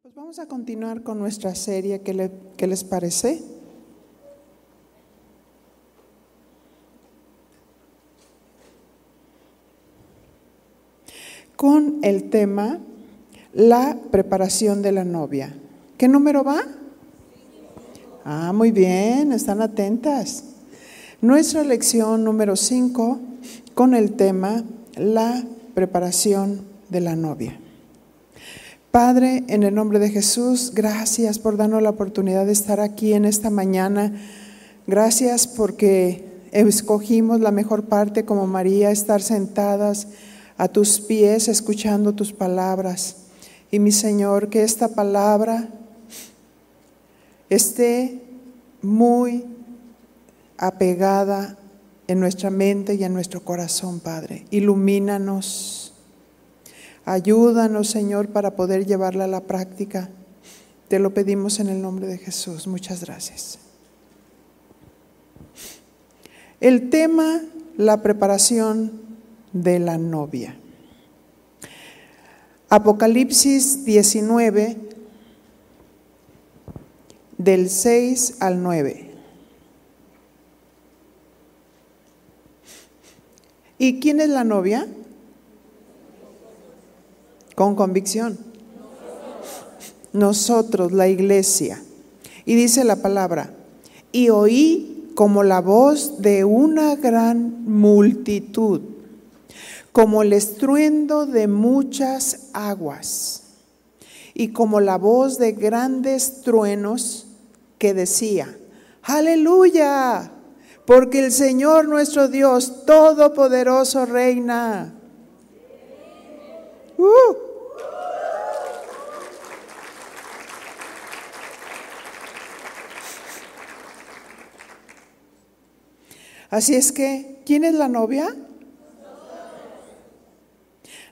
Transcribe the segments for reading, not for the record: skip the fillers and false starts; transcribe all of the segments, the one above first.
Pues vamos a continuar con nuestra serie, ¿qué les parece? Con el tema, la preparación de la novia. ¿Qué número va? Muy bien, están atentas. Nuestra lección número 5 con el tema, la preparación de la novia. Padre, en el nombre de Jesús, gracias por darnos la oportunidad de estar aquí en esta mañana. Gracias porque escogimos la mejor parte como María, estar sentadas a tus pies escuchando tus palabras. Y mi Señor, que esta palabra esté muy apegada en nuestra mente y en nuestro corazón, Padre. Ilumínanos. Ayúdanos, Señor, para poder llevarla a la práctica. Te lo pedimos en el nombre de Jesús. Muchas gracias. El tema, la preparación de la novia. Apocalipsis 19, del 6 al 9. ¿Y quién es la novia? Con convicción. Nosotros, la iglesia. Y dice la palabra, y oí como la voz de una gran multitud, como el estruendo de muchas aguas, y como la voz de grandes truenos que decía, ¡Aleluya! Porque el Señor nuestro Dios Todopoderoso reina. Así es que, ¿quién es la novia?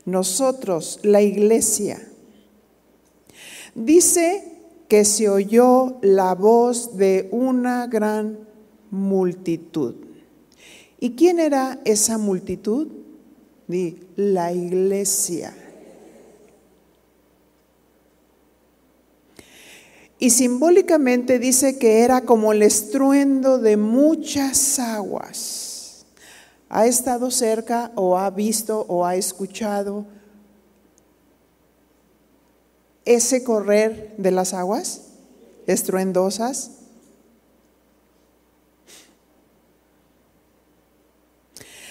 Nosotros, la iglesia. Dice que se oyó la voz de una gran multitud. ¿Y quién era esa multitud? La iglesia. Y simbólicamente dice que era como el estruendo de muchas aguas. ¿Ha estado cerca o ha visto o ha escuchado ese correr de las aguas estruendosas?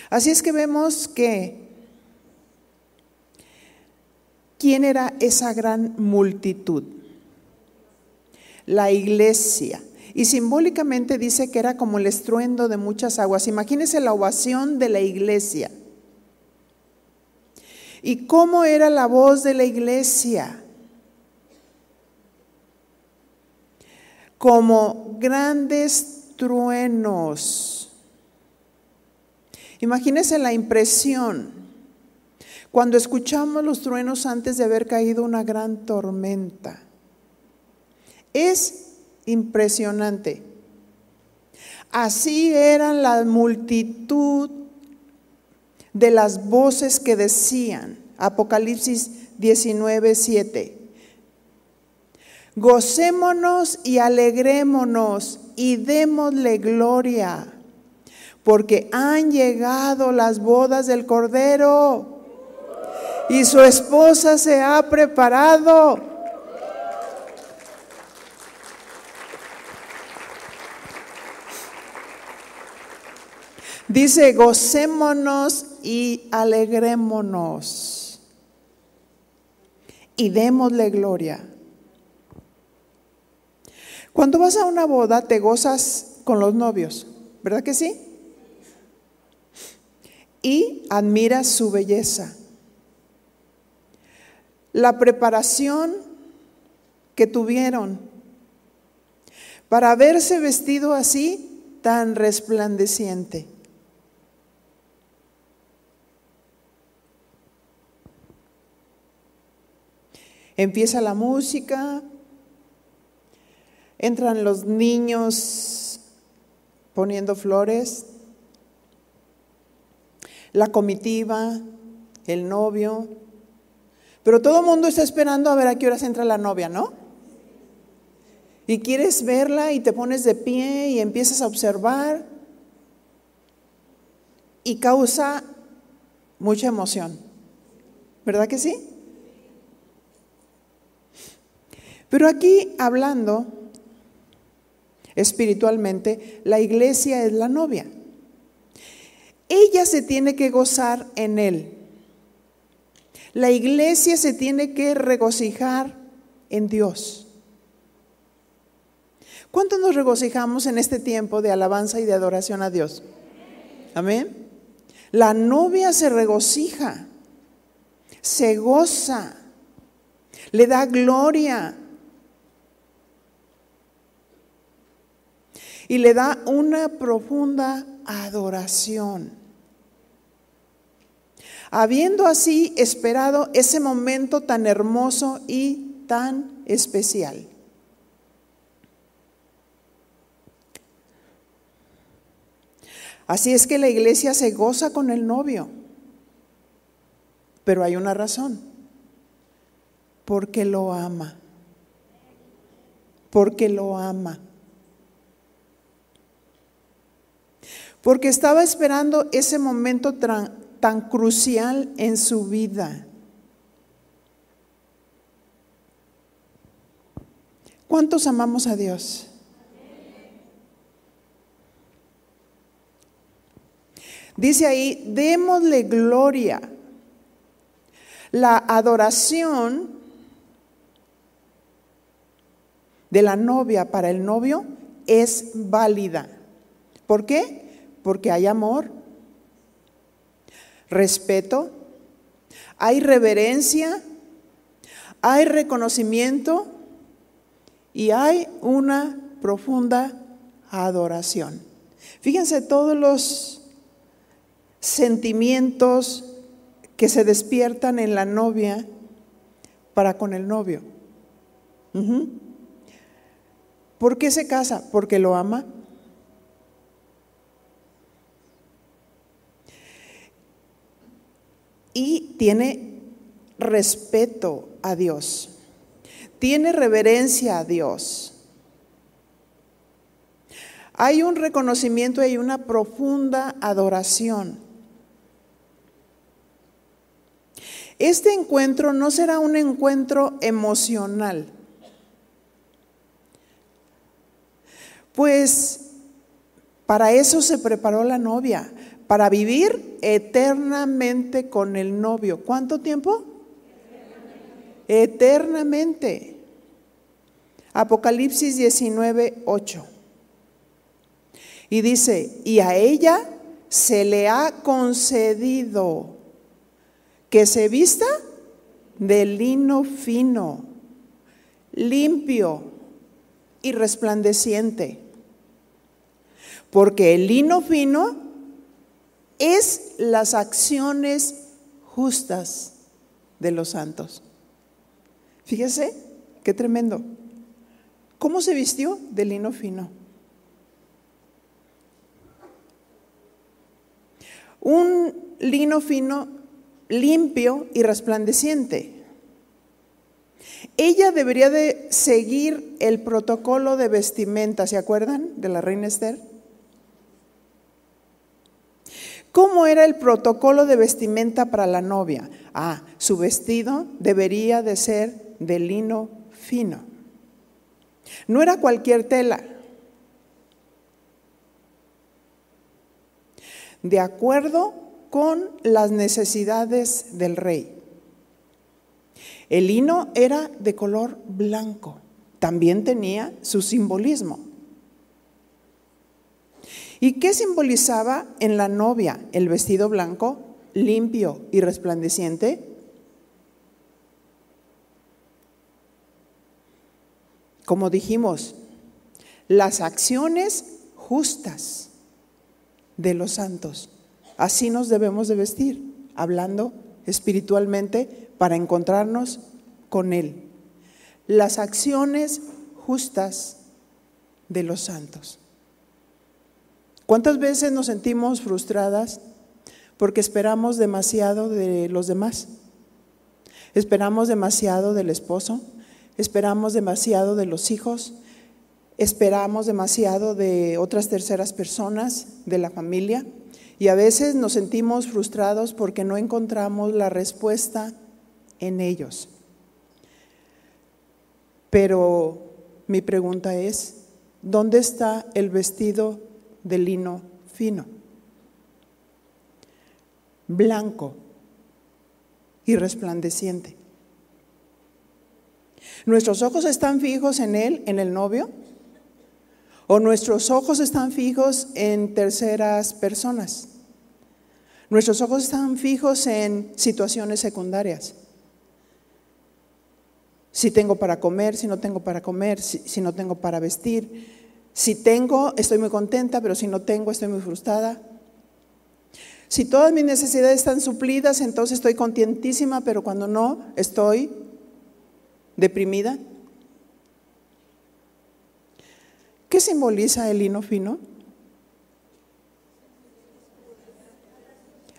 Así es que vemos que ¿quién era esa gran multitud? La iglesia. Y simbólicamente dice que era como el estruendo de muchas aguas. Imagínense la ovación de la iglesia. ¿Y cómo era la voz de la iglesia? Como grandes truenos. Imagínense la impresión cuando escuchamos los truenos antes de haber caído una gran tormenta. Es impresionante. Así eran la multitud de las voces que decían, Apocalipsis 19, 7. Gocémonos y alegrémonos y démosle gloria, porque han llegado las bodas del Cordero y su esposa se ha preparado. Dice, gocémonos y alegrémonos y démosle gloria. Cuando vas a una boda te gozas con los novios, ¿verdad que sí? Y admiras su belleza. La preparación que tuvieron para verse vestido así, tan resplandeciente. Empieza la música, entran los niños poniendo flores, la comitiva, el novio, Pero todo el mundo está esperando a ver a qué horas entra la novia, ¿no? Y quieres verla y te pones de pie y empiezas a observar y causa mucha emoción. ¿Verdad que sí? Pero aquí, hablando espiritualmente, la iglesia es la novia. Ella se tiene que gozar en él. La iglesia se tiene que regocijar en Dios. ¿Cuánto nos regocijamos en este tiempo de alabanza y de adoración a Dios? Amén. La novia se regocija, se goza, le da gloria y le da una profunda adoración. Habiendo así esperado ese momento tan hermoso y tan especial. Así es que la iglesia se goza con el novio, pero hay una razón, porque lo ama, porque lo ama, porque estaba esperando ese momento tan crucial en su vida. ¿Cuántos amamos a Dios? Dice ahí, démosle gloria. La adoración de la novia para el novio es válida. ¿Por qué? Porque hay amor, respeto, hay reverencia, hay reconocimiento y hay una profunda adoración. Fíjense todos los sentimientos que se despiertan en la novia para con el novio. ¿Por qué se casa? Porque lo ama. Y tiene respeto a Dios, tiene reverencia a Dios. Hay un reconocimiento y una profunda adoración. Este encuentro no será un encuentro emocional, pues para eso se preparó la novia, para vivir eternamente con el novio. ¿Cuánto tiempo? Eternamente. Apocalipsis 19:8. Y dice, y a ella se le ha concedido que se vista de lino fino, limpio y resplandeciente. Porque el lino fino es las acciones justas de los santos. Fíjese, qué tremendo. ¿Cómo se vistió? De lino fino. Un lino fino, limpio y resplandeciente. Ella debería de seguir el protocolo de vestimenta, ¿se acuerdan de la reina Esther? ¿Cómo era el protocolo de vestimenta para la novia? Su vestido debería de ser de lino fino. No era cualquier tela. De acuerdo con las necesidades del rey. El lino era de color blanco, también tenía su simbolismo. ¿Y qué simbolizaba en la novia el vestido blanco, limpio y resplandeciente? Como dijimos, las acciones justas de los santos. Así nos debemos de vestir, hablando espiritualmente para encontrarnos con Él. Las acciones justas de los santos. ¿Cuántas veces nos sentimos frustradas porque esperamos demasiado de los demás? Esperamos demasiado del esposo, esperamos demasiado de los hijos, esperamos demasiado de otras terceras personas, de la familia, y a veces nos sentimos frustrados porque no encontramos la respuesta en ellos. Pero mi pregunta es, ¿dónde está el vestido de lino fino, blanco y resplandeciente? ¿Nuestros ojos están fijos en él, en el novio? ¿O nuestros ojos están fijos en terceras personas? ¿Nuestros ojos están fijos en situaciones secundarias? Si tengo para comer, si no tengo para comer, si no tengo para vestir. Si tengo, estoy muy contenta, pero si no tengo, estoy muy frustrada. Si todas mis necesidades están suplidas, entonces estoy contentísima, pero cuando no, estoy deprimida. ¿Qué simboliza el lino fino?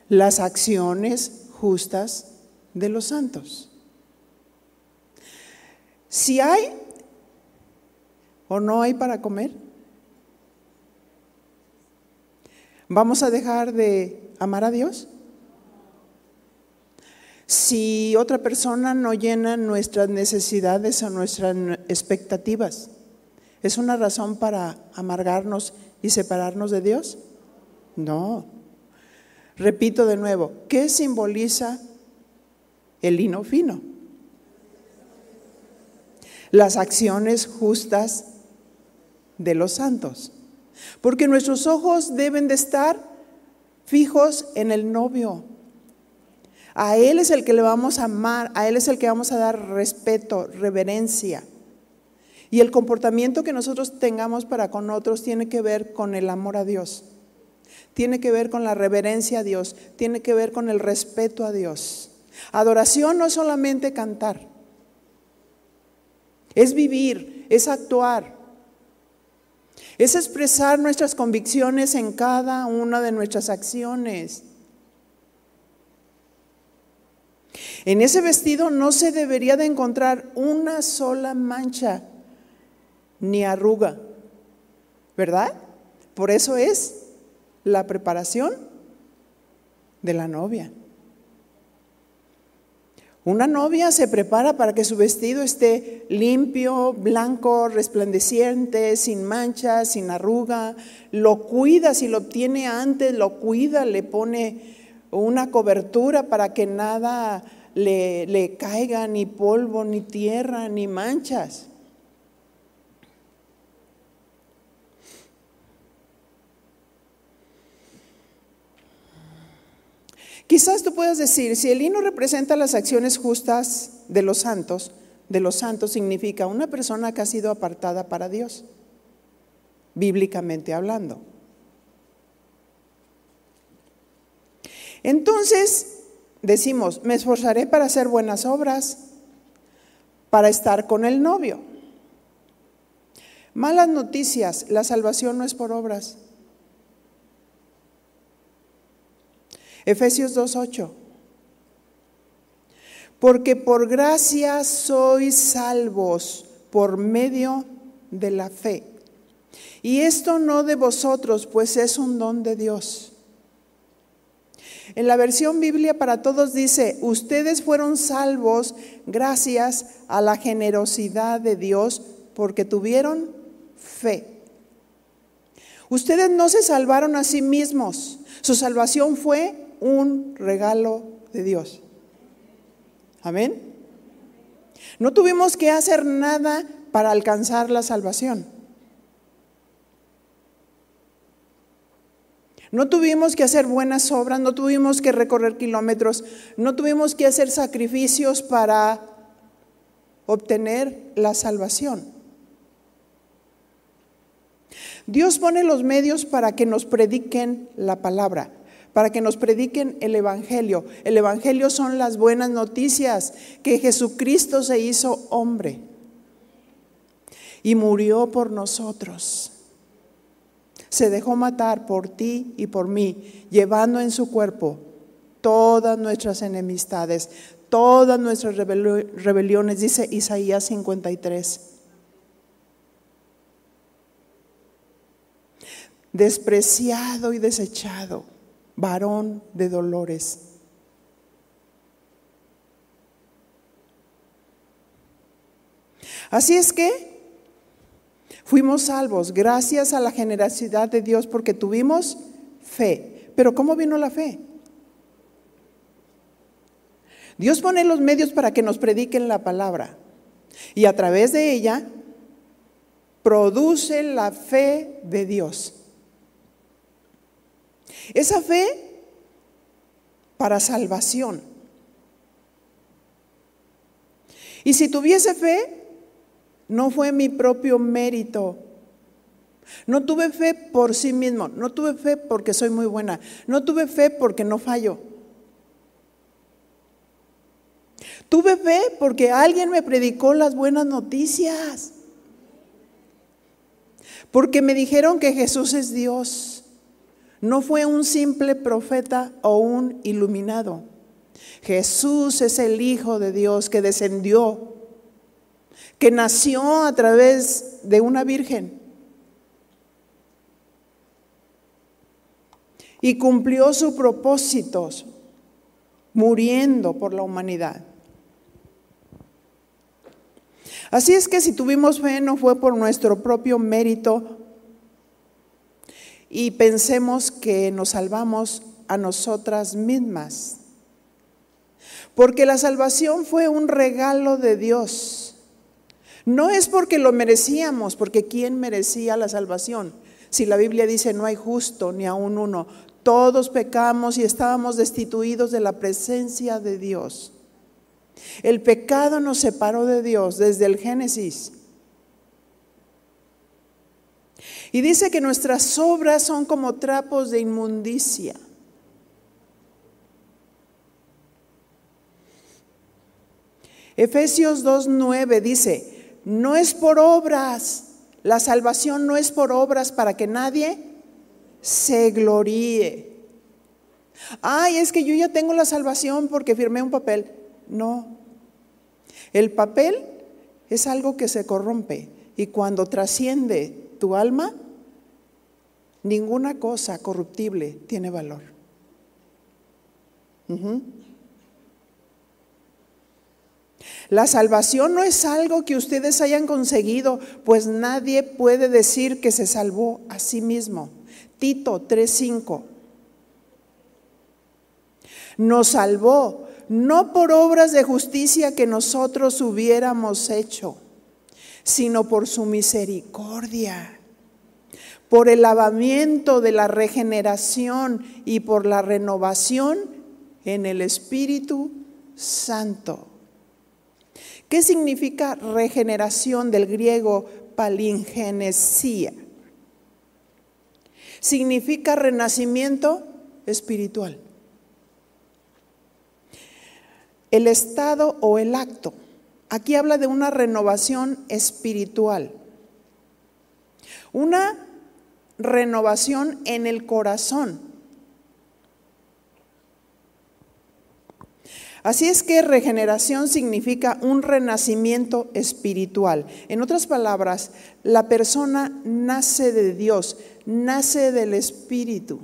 Las acciones justas de los santos. Si hay o no hay para comer, ¿vamos a dejar de amar a Dios? Si otra persona no llena nuestras necesidades o nuestras expectativas, ¿es una razón para amargarnos y separarnos de Dios? No. Repito de nuevo, ¿qué simboliza el lino fino? Las acciones justas de los santos. Porque nuestros ojos deben de estar fijos en el novio. A Él es el que le vamos a amar, a Él es el que vamos a dar respeto, reverencia. Y el comportamiento que nosotros tengamos para con otros tiene que ver con el amor a Dios. Tiene que ver con la reverencia a Dios. Tiene que ver con el respeto a Dios. Adoración no es solamente cantar. Es vivir, es actuar, es expresar nuestras convicciones en cada una de nuestras acciones. En ese vestido no se debería de encontrar una sola mancha ni arruga, ¿verdad? Por eso es la preparación de la novia. Una novia se prepara para que su vestido esté limpio, blanco, resplandeciente, sin manchas, sin arruga. Lo cuida, si lo obtiene antes, lo cuida, le pone una cobertura para que nada le caiga, ni polvo, ni tierra, ni manchas. Quizás tú puedas decir, si el lino representa las acciones justas de los santos significa una persona que ha sido apartada para Dios, bíblicamente hablando. Entonces, decimos, me esforzaré para hacer buenas obras, para estar con el novio. Malas noticias, la salvación no es por obras. Efesios 2:8. Porque por gracia sois salvos por medio de la fe. Y esto no de vosotros, pues es un don de Dios. En la versión Biblia para Todos dice, ustedes fueron salvos gracias a la generosidad de Dios porque tuvieron fe. Ustedes no se salvaron a sí mismos. Su salvación fue un regalo de Dios. Amén. No tuvimos que hacer nada para alcanzar la salvación. No tuvimos que hacer buenas obras, no tuvimos que recorrer kilómetros, no tuvimos que hacer sacrificios para obtener la salvación. Dios pone los medios para que nos prediquen la palabra, para que nos prediquen el evangelio. El evangelio son las buenas noticias, que Jesucristo se hizo hombre y murió por nosotros. Se dejó matar por ti y por mí, llevando en su cuerpo todas nuestras enemistades, todas nuestras rebeliones, dice Isaías 53. Despreciado y desechado, varón de dolores. Así es que fuimos salvos gracias a la generosidad de Dios porque tuvimos fe. Pero ¿cómo vino la fe? Dios pone los medios para que nos prediquen la palabra y a través de ella produce la fe de Dios. Esa fe para salvación. Y si tuviese fe, no fue mi propio mérito. No tuve fe por sí mismo, no tuve fe porque soy muy buena, no tuve fe porque no fallo. Tuve fe porque alguien me predicó las buenas noticias. Porque me dijeron que Jesús es Dios. No fue un simple profeta o un iluminado. Jesús es el Hijo de Dios que descendió, que nació a través de una virgen y cumplió su propósito muriendo por la humanidad. Así es que si tuvimos fe no fue por nuestro propio mérito y pensemos que nos salvamos a nosotras mismas, porque la salvación fue un regalo de Dios. No es porque lo merecíamos, porque ¿quién merecía la salvación? Si la Biblia dice no hay justo ni aun uno, todos pecamos y estábamos destituidos de la presencia de Dios. El pecado nos separó de Dios desde el Génesis. Y dice que nuestras obras son como trapos de inmundicia. Efesios 2:9 dice, no es por obras, la salvación no es por obras para que nadie se gloríe. Ay, es que yo ya tengo la salvación porque firmé un papel. No, el papel es algo que se corrompe y cuando trasciende tu alma, ninguna cosa corruptible tiene valor. La salvación no es algo que ustedes hayan conseguido, pues nadie puede decir que se salvó a sí mismo. Tito 3:5. Nos salvó no por obras de justicia que nosotros hubiéramos hecho, sino por su misericordia, por el lavamiento de la regeneración y por la renovación en el Espíritu Santo. ¿Qué significa regeneración del griego palingenesia? Significa renacimiento espiritual. El estado o el acto. Aquí habla de una renovación espiritual. Una renovación en el corazón. Así es que regeneración significa un renacimiento espiritual. En otras palabras, la persona nace de Dios, nace del Espíritu.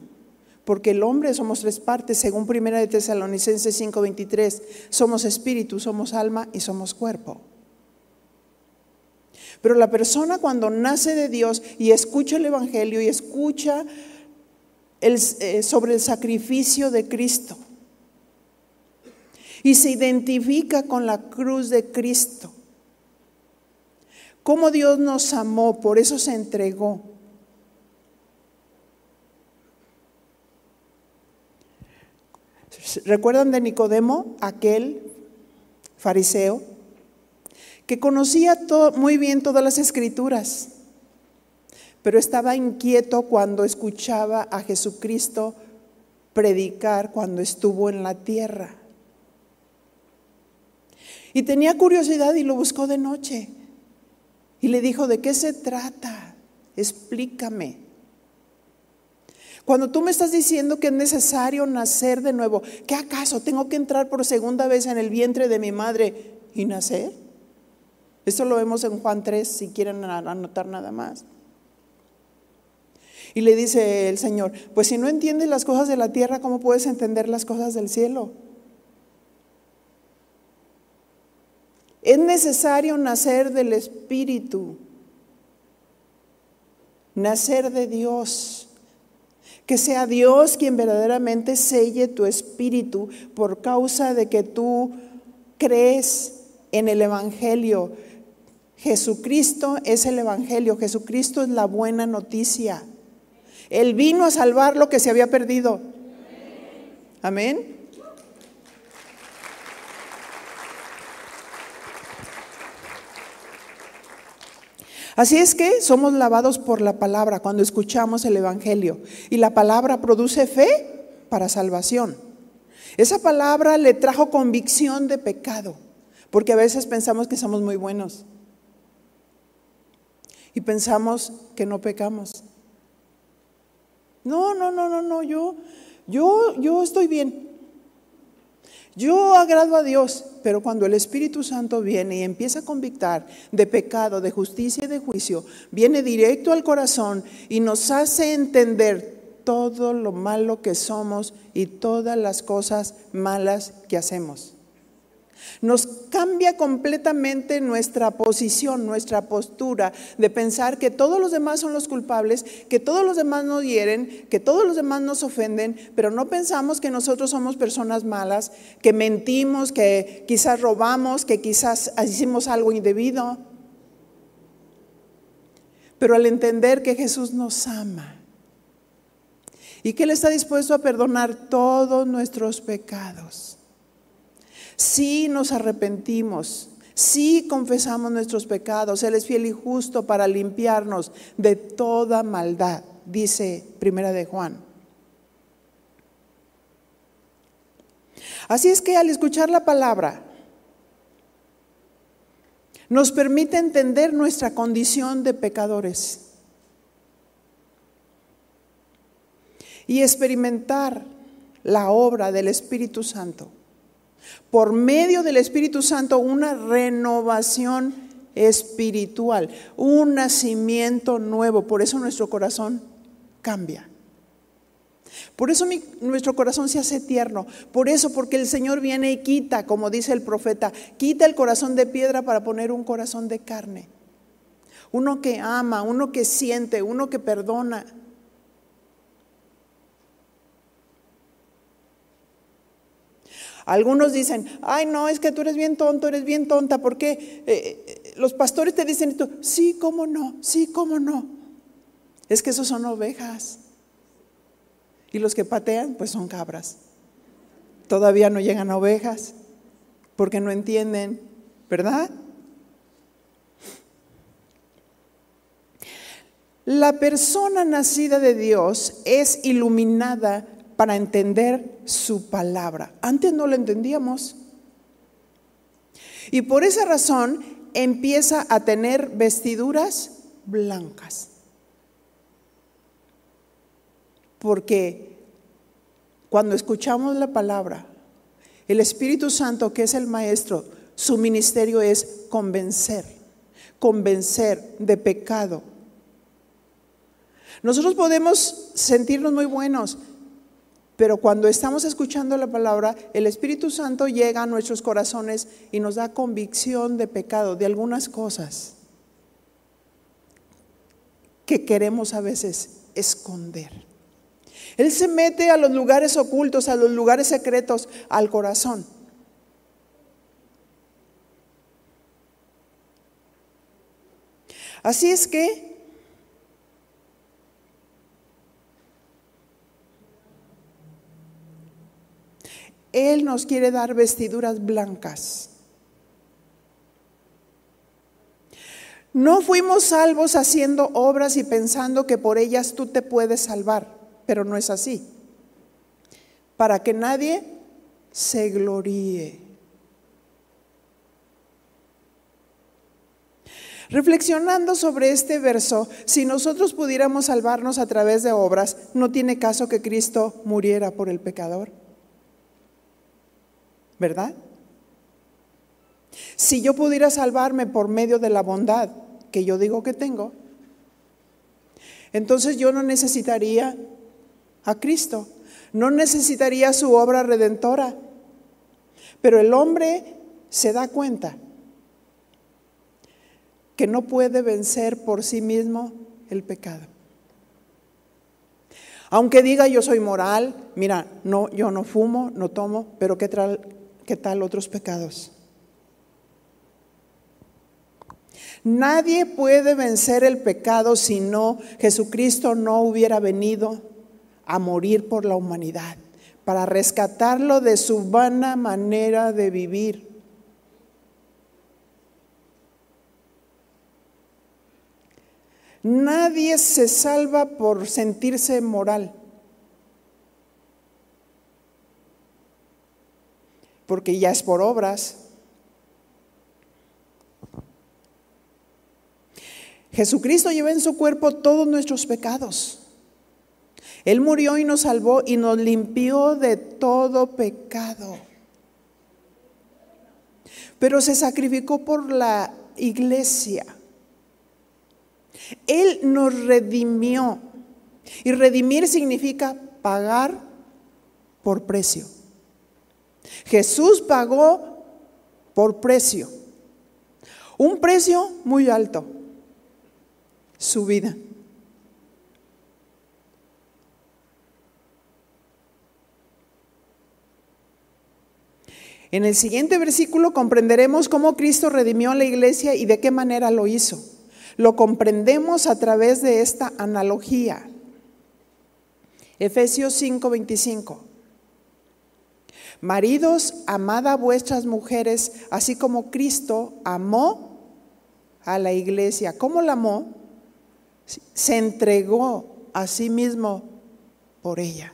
Porque el hombre somos tres partes, según 1 de Tesalonicenses 5:23, somos espíritu, somos alma y somos cuerpo. Pero la persona cuando nace de Dios y escucha el Evangelio y escucha sobre el sacrificio de Cristo y se identifica con la cruz de Cristo, cómo Dios nos amó, por eso se entregó. ¿Recuerdan de Nicodemo, aquel fariseo que conocía muy bien todas las escrituras, pero estaba inquieto cuando escuchaba a Jesucristo predicar cuando estuvo en la tierra? Y tenía curiosidad y lo buscó de noche y le dijo, ¿de qué se trata? Explícame. Cuando tú me estás diciendo que es necesario nacer de nuevo, ¿qué acaso tengo que entrar por segunda vez en el vientre de mi madre y nacer? Esto lo vemos en Juan 3, si quieren anotar nada más. Y le dice el Señor, pues si no entiendes las cosas de la tierra, ¿cómo puedes entender las cosas del cielo? Es necesario nacer del Espíritu, nacer de Dios. Que sea Dios quien verdaderamente selle tu espíritu por causa de que tú crees en el Evangelio. Jesucristo es el Evangelio, Jesucristo es la buena noticia. Él vino a salvar lo que se había perdido. Amén. Así es que somos lavados por la palabra cuando escuchamos el Evangelio. Y la palabra produce fe para salvación. Esa palabra le trajo convicción de pecado, porque a veces pensamos que somos muy buenos. Y pensamos que no pecamos. No, yo estoy bien. Yo agrado a Dios, pero cuando el Espíritu Santo viene y empieza a convictar de pecado, de justicia y de juicio, viene directo al corazón y nos hace entender todo lo malo que somos y todas las cosas malas que hacemos. Nos cambia completamente nuestra posición, nuestra postura de pensar que todos los demás son los culpables, que todos los demás nos hieren, que todos los demás nos ofenden, pero no pensamos que nosotros somos personas malas, que mentimos, que quizás robamos, que quizás hicimos algo indebido. Pero al entender que Jesús nos ama y que Él está dispuesto a perdonar todos nuestros pecados, si nos arrepentimos, si confesamos nuestros pecados, Él es fiel y justo para limpiarnos de toda maldad, dice Primera de Juan. Así es que al escuchar la palabra, nos permite entender nuestra condición de pecadores y experimentar la obra del Espíritu Santo. Por medio del Espíritu Santo, una renovación espiritual, un nacimiento nuevo. Por eso nuestro corazón cambia. Por eso nuestro corazón se hace tierno. Por eso, porque el Señor viene y quita, como dice el profeta, quita el corazón de piedra para poner un corazón de carne. Uno que ama, uno que siente, uno que perdona. Algunos dicen, ay no, es que tú eres bien tonto, eres bien tonta, ¿por qué? Los pastores te dicen esto, sí, cómo no, sí, cómo no. Es que esos son ovejas. Y los que patean, pues son cabras. Todavía no llegan a ovejas, porque no entienden, ¿verdad? La persona nacida de Dios es iluminada para entender su palabra. Antes no lo entendíamos. Y por esa razón empieza a tener vestiduras blancas. Porque cuando escuchamos la palabra, el Espíritu Santo, que es el Maestro, su ministerio es convencer de pecado. Nosotros podemos sentirnos muy buenos, pero cuando estamos escuchando la palabra, el Espíritu Santo llega a nuestros corazones y nos da convicción de pecado, de algunas cosas que queremos a veces esconder. Él se mete a los lugares ocultos, a los lugares secretos, al corazón. Así es que Él nos quiere dar vestiduras blancas. No fuimos salvos haciendo obras y pensando que por ellas tú te puedes salvar, pero no es así. Para que nadie se gloríe. Reflexionando sobre este verso, si nosotros pudiéramos salvarnos a través de obras, no tiene caso que Cristo muriera por el pecador, ¿verdad? Si yo pudiera salvarme por medio de la bondad que yo digo que tengo, entonces yo no necesitaría a Cristo, no necesitaría su obra redentora. Pero el hombre se da cuenta que no puede vencer por sí mismo el pecado. Aunque diga yo soy moral, mira, no, yo no fumo, no tomo, pero ¿qué tal otros pecados? Nadie puede vencer el pecado si no Jesucristo no hubiera venido a morir por la humanidad, para rescatarlo de su vana manera de vivir. Nadie se salva por sentirse moral, porque ya es por obras. Jesucristo lleva en su cuerpo todos nuestros pecados. Él murió y nos salvó y nos limpió de todo pecado. Pero se sacrificó por la iglesia. Él nos redimió. Y redimir significa pagar por precio. Jesús pagó por precio. Un precio muy alto. Su vida. En el siguiente versículo comprenderemos cómo Cristo redimió a la iglesia y de qué manera lo hizo. Lo comprendemos a través de esta analogía. Efesios 5:25. Maridos, amad a vuestras mujeres, así como Cristo amó a la iglesia. ¿Cómo la amó? Se entregó a sí mismo por ella.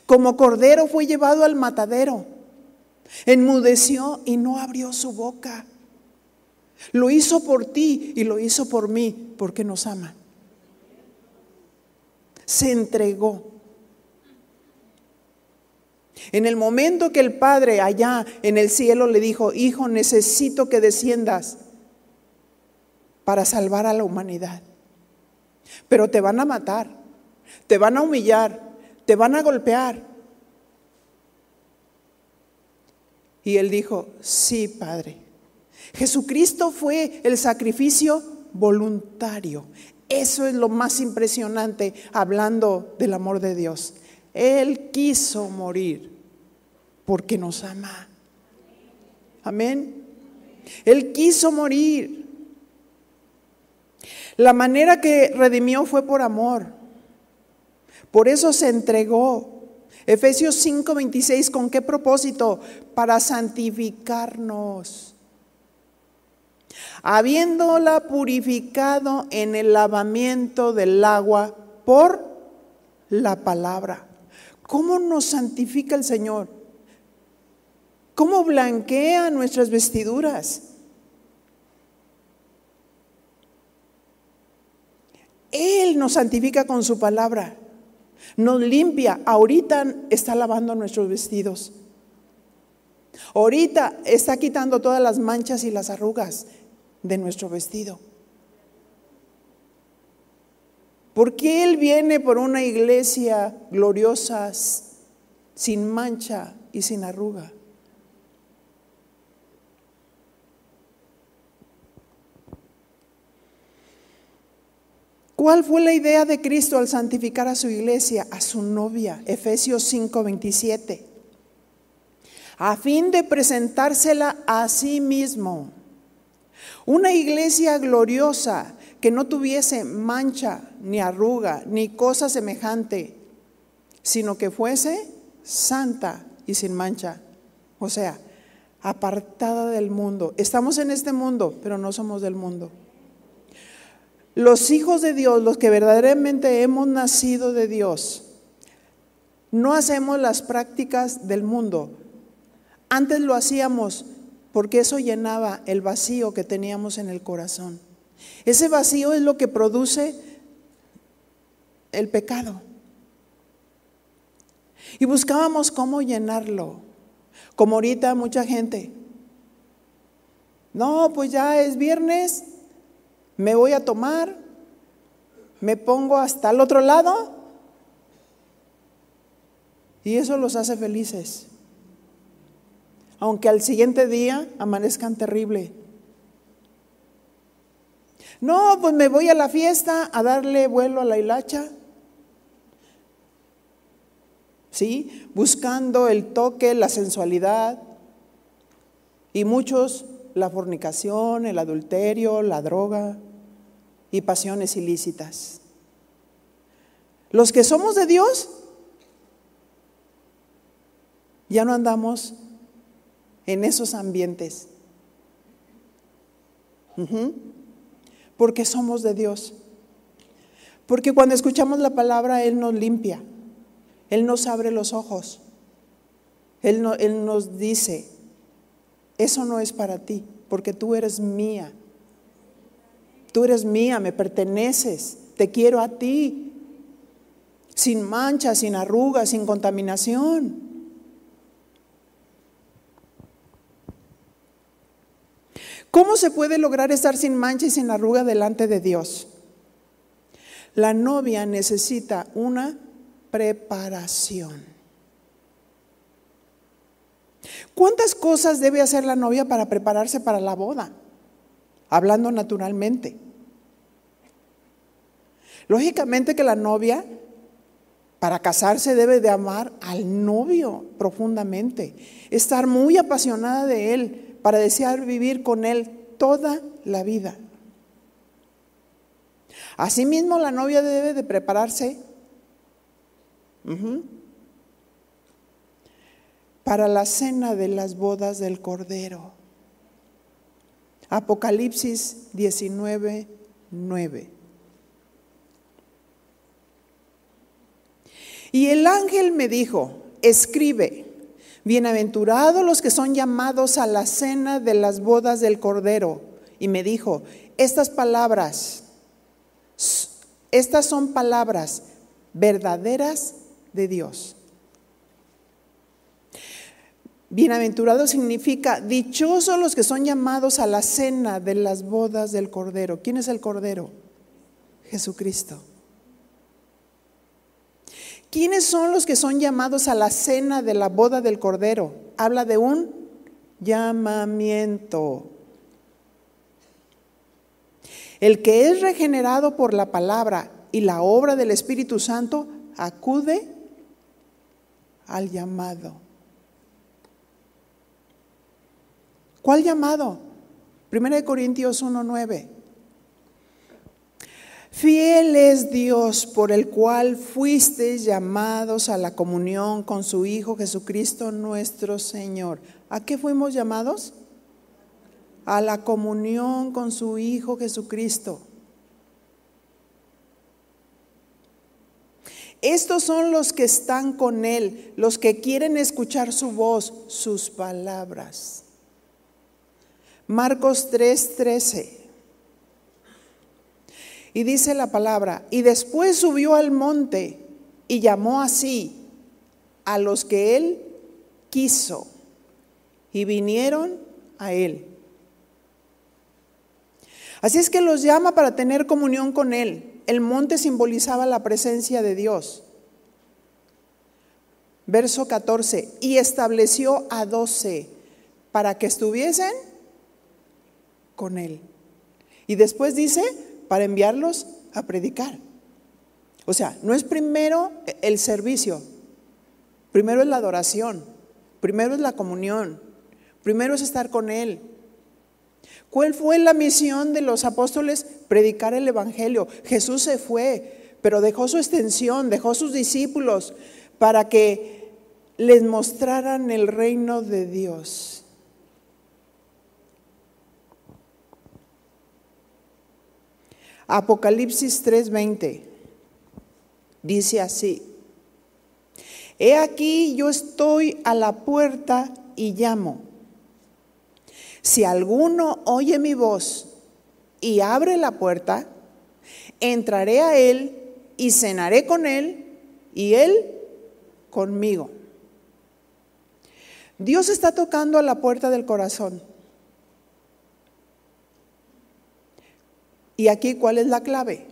Como cordero fue llevado al matadero. Enmudeció y no abrió su boca. Lo hizo por ti y lo hizo por mí, porque nos ama. Se entregó. En el momento que el Padre allá en el cielo le dijo: hijo, necesito que desciendas para salvar a la humanidad, pero te van a matar, te van a humillar, te van a golpear. Y él dijo: sí, Padre. Jesucristo fue el sacrificio voluntario. Eso es lo más impresionante hablando del amor de Dios. Él quiso morir porque nos ama. Amén. Él quiso morir. La manera que redimió fue por amor. Por eso se entregó. Efesios 5:26, ¿con qué propósito? Para santificarnos, habiéndola purificado en el lavamiento del agua por la palabra. ¿Cómo nos santifica el Señor? ¿Cómo blanquea nuestras vestiduras? Él nos santifica con su palabra. Nos limpia. Ahorita está lavando nuestros vestidos. Ahorita está quitando todas las manchas y las arrugas de nuestro vestido. Porque Él viene por una iglesia gloriosa, sin mancha y sin arruga. ¿Cuál fue la idea de Cristo al santificar a su iglesia, a su novia? Efesios 5:27. A fin de presentársela a sí mismo. Una iglesia gloriosa que no tuviese mancha, ni arruga, ni cosa semejante, sino que fuese santa y sin mancha. O sea, apartada del mundo. Estamos en este mundo, pero no somos del mundo. Los hijos de Dios, los que verdaderamente hemos nacido de Dios, no hacemos las prácticas del mundo. Antes lo hacíamos porque eso llenaba el vacío que teníamos en el corazón. Ese vacío es lo que produce el pecado. Y buscábamos cómo llenarlo. Como ahorita mucha gente. No, pues ya es viernes, me voy a tomar, me pongo hasta el otro lado y eso los hace felices. Aunque al siguiente día amanezcan terrible. No, pues me voy a la fiesta a darle vuelo a la hilacha. ¿Sí? Buscando el toque, la sensualidad. Y muchos la fornicación, el adulterio, la droga y pasiones ilícitas. Los que somos de Dios, ya no andamos en esos ambientes. Porque somos de Dios. Porque cuando escuchamos la palabra, Él nos limpia. Él nos abre los ojos. Él nos dice, eso no es para ti, porque tú eres mía. Tú eres mía, me perteneces, te quiero a ti. Sin manchas, sin arrugas, sin contaminación. ¿Cómo se puede lograr estar sin mancha y sin arruga delante de Dios? La novia necesita una preparación. ¿Cuántas cosas debe hacer la novia para prepararse para la boda? Hablando naturalmente. Lógicamente que la novia, para casarse, debe de amar al novio profundamente, estar muy apasionada de él, para desear vivir con él toda la vida. Asimismo, la novia debe de prepararse para la cena de las bodas del Cordero. Apocalipsis 19:9. Y el ángel me dijo, escribe, bienaventurados los que son llamados a la cena de las bodas del Cordero. Y me dijo, estas son palabras verdaderas de Dios. Bienaventurado significa dichosos los que son llamados a la cena de las bodas del Cordero. ¿Quién es el Cordero? Jesucristo. ¿Quiénes son los que son llamados a la cena de la boda del Cordero? Habla de un llamamiento. El que es regenerado por la palabra y la obra del Espíritu Santo acude al llamado. ¿Cuál llamado? 1 Corintios 1:9. Fiel es Dios por el cual fuisteis llamados a la comunión con su Hijo Jesucristo nuestro Señor. ¿A qué fuimos llamados? A la comunión con su Hijo Jesucristo. Estos son los que están con Él, los que quieren escuchar su voz, sus palabras. Marcos 3:13. Y dice la palabra, y después subió al monte y llamó así a los que Él quiso y vinieron a Él. Así es que los llama para tener comunión con Él. El monte simbolizaba la presencia de Dios. Verso 14, y estableció a 12 para que estuviesen con Él. Y después dice, para enviarlos a predicar. O sea, no es primero el servicio, primero es la adoración, primero es la comunión, primero es estar con Él. ¿Cuál fue la misión de los apóstoles? Predicar el evangelio. Jesús se fue, pero dejó su extensión, dejó sus discípulos para que les mostraran el reino de Dios. Apocalipsis 3:20 dice así: He aquí yo estoy a la puerta y llamo. Si alguno oye mi voz y abre la puerta, entraré a él y cenaré con él y él conmigo. Dios está tocando a la puerta del corazón. Y aquí, ¿cuál es la clave?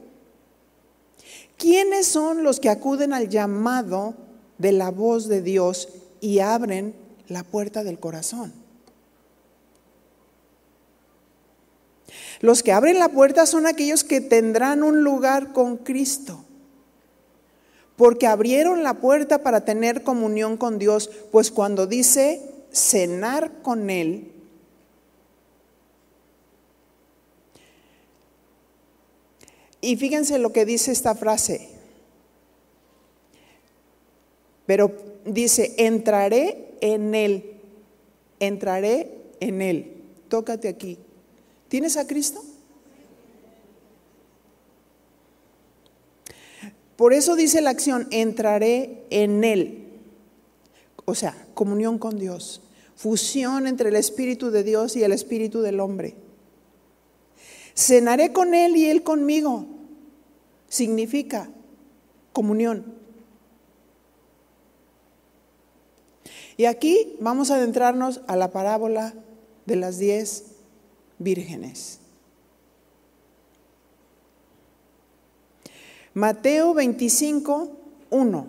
¿Quiénes son los que acuden al llamado de la voz de Dios y abren la puerta del corazón? Los que abren la puerta son aquellos que tendrán un lugar con Cristo, porque abrieron la puerta para tener comunión con Dios, pues cuando dice cenar con Él, y fíjense lo que dice esta frase, pero dice, entraré en Él, entraré en Él. Tócate aquí. ¿Tienes a Cristo? Por eso dice la acción, entraré en Él. O sea, comunión con Dios, fusión entre el Espíritu de Dios y el Espíritu del hombre. Cenaré con Él y Él conmigo. Significa comunión. Y aquí vamos a adentrarnos a la parábola de las 10 vírgenes. Mateo 25, 1.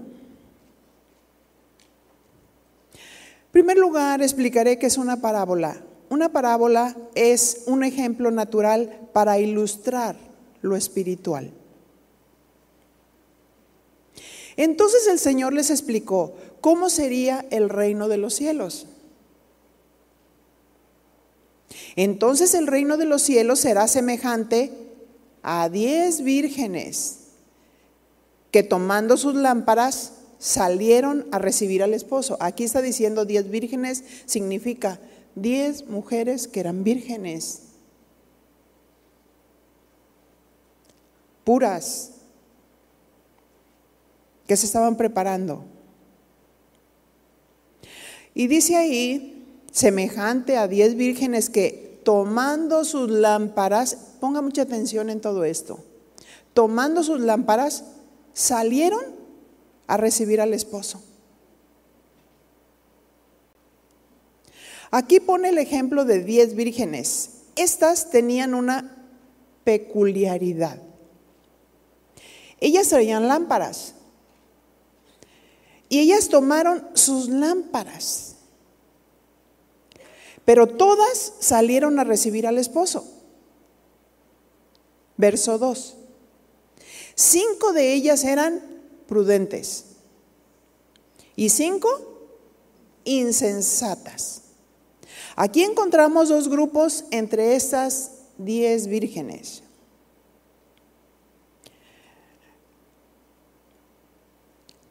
En primer lugar, explicaré qué es una parábola. Una parábola es un ejemplo natural para ilustrar lo espiritual. Entonces el Señor les explicó cómo sería el reino de los cielos. Entonces el reino de los cielos será semejante a 10 vírgenes que tomando sus lámparas salieron a recibir al esposo. Aquí está diciendo 10 vírgenes, significa 10 mujeres que eran vírgenes, puras, que se estaban preparando. Y dice ahí, semejante a 10 vírgenes que tomando sus lámparas, ponga mucha atención en todo esto, tomando sus lámparas, salieron a recibir al esposo. Aquí pone el ejemplo de 10 vírgenes. Estas tenían una peculiaridad. Ellas traían lámparas. Y ellas tomaron sus lámparas, pero todas salieron a recibir al esposo. Verso 2. 5 de ellas eran prudentes y 5 insensatas. Aquí encontramos 2 grupos entre estas 10 vírgenes.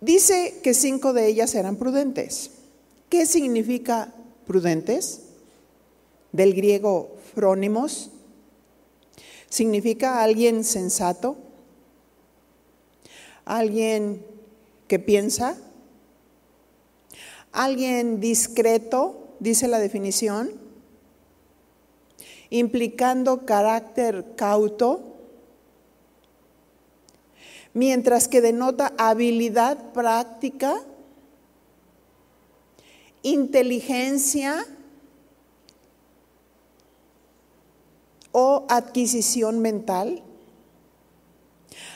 Dice que 5 de ellas eran prudentes. ¿Qué significa prudentes? Del griego frónimos. Significa alguien sensato, alguien que piensa, alguien discreto, dice la definición, implicando carácter cauto, mientras que denota habilidad práctica, inteligencia o adquisición mental.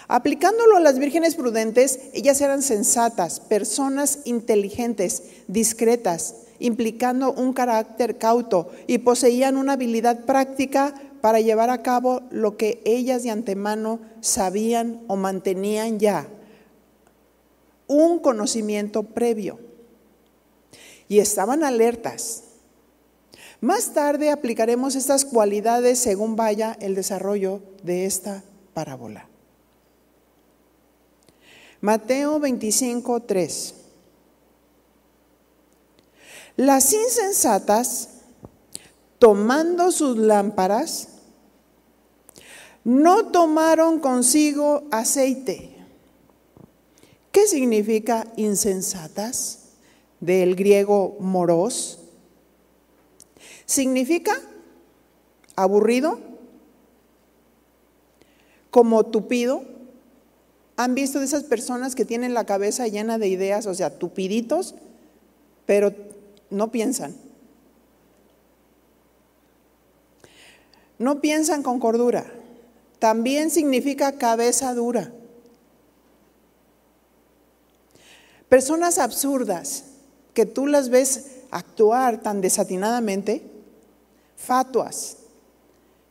Aplicándolo a las vírgenes prudentes, ellas eran sensatas, personas inteligentes, discretas, implicando un carácter cauto y poseían una habilidad práctica para llevar a cabo lo que ellas de antemano sabían o mantenían ya, un conocimiento previo. Y estaban alertas. Más tarde aplicaremos estas cualidades según vaya el desarrollo de esta parábola. Mateo 25, 3. Las insensatas, tomando sus lámparas, no tomaron consigo aceite. ¿Qué significa insensatas? Del griego moros. Significa aburrido, como tupido. ¿Han visto de esas personas que tienen la cabeza llena de ideas, o sea, tupiditos, pero no piensan? No piensan con cordura. También significa cabeza dura. Personas absurdas que tú las ves actuar tan desatinadamente, fatuas,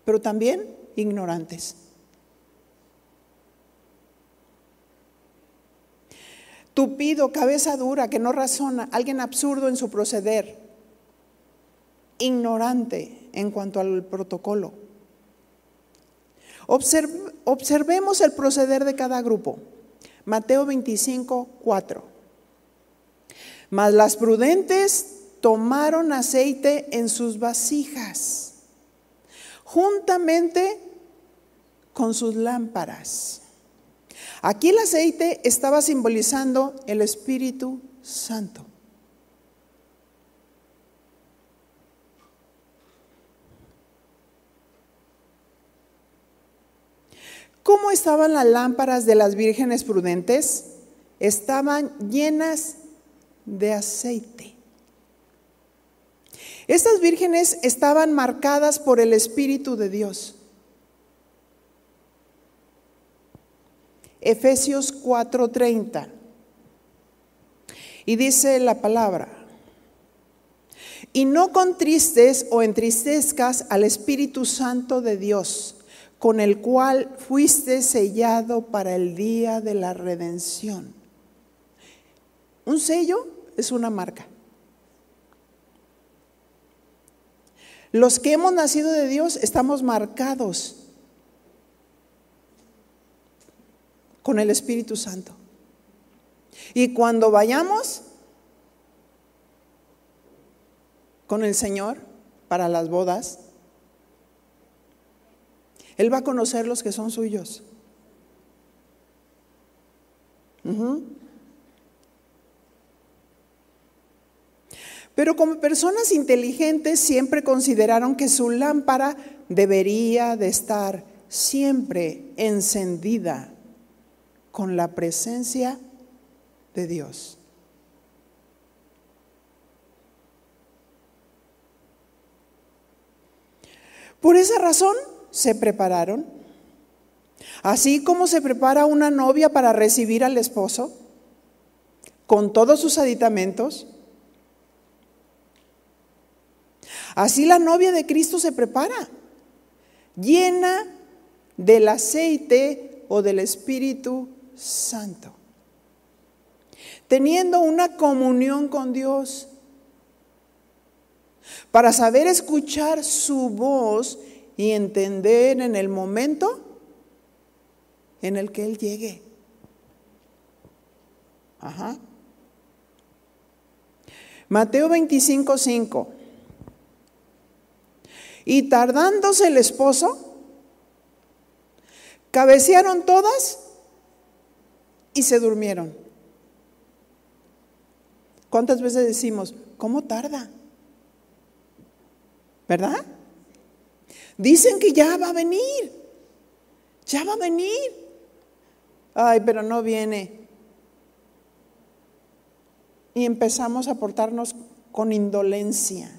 pero también ignorantes. Tupido, cabeza dura, que no razona, alguien absurdo en su proceder, ignorante en cuanto al protocolo. Observemos el proceder de cada grupo. Mateo 25, 4. Mas las prudentes tomaron aceite en sus vasijas, juntamente con sus lámparas. Aquí el aceite estaba simbolizando el Espíritu Santo. ¿Cómo estaban las lámparas de las vírgenes prudentes? Estaban llenas de aceite. Estas vírgenes estaban marcadas por el Espíritu de Dios. Efesios 4:30. Y dice la palabra: y no contristes o entristezcas al Espíritu Santo de Dios, con el cual fuiste sellado para el día de la redención. Un sello es una marca. Los que hemos nacido de Dios estamos marcados con el Espíritu Santo. Y cuando vayamos con el Señor para las bodas, Él va a conocer los que son suyos. Pero como personas inteligentes siempre consideraron que su lámpara debería de estar siempre encendida con la presencia de Dios. Por esa razón se prepararon, así como se prepara una novia para recibir al esposo, con todos sus aditamentos. Así la novia de Cristo se prepara, llena del aceite o del Espíritu Santo, teniendo una comunión con Dios, para saber escuchar su voz y entender en el momento en el que Él llegue. Mateo 25:5. Y tardándose el esposo, cabecearon todas y se durmieron. ¿Cuántas veces decimos, cómo tarda? ¿Verdad? Dicen que ya va a venir. Ya va a venir. Ay, pero no viene. Y empezamos a portarnos con indolencia.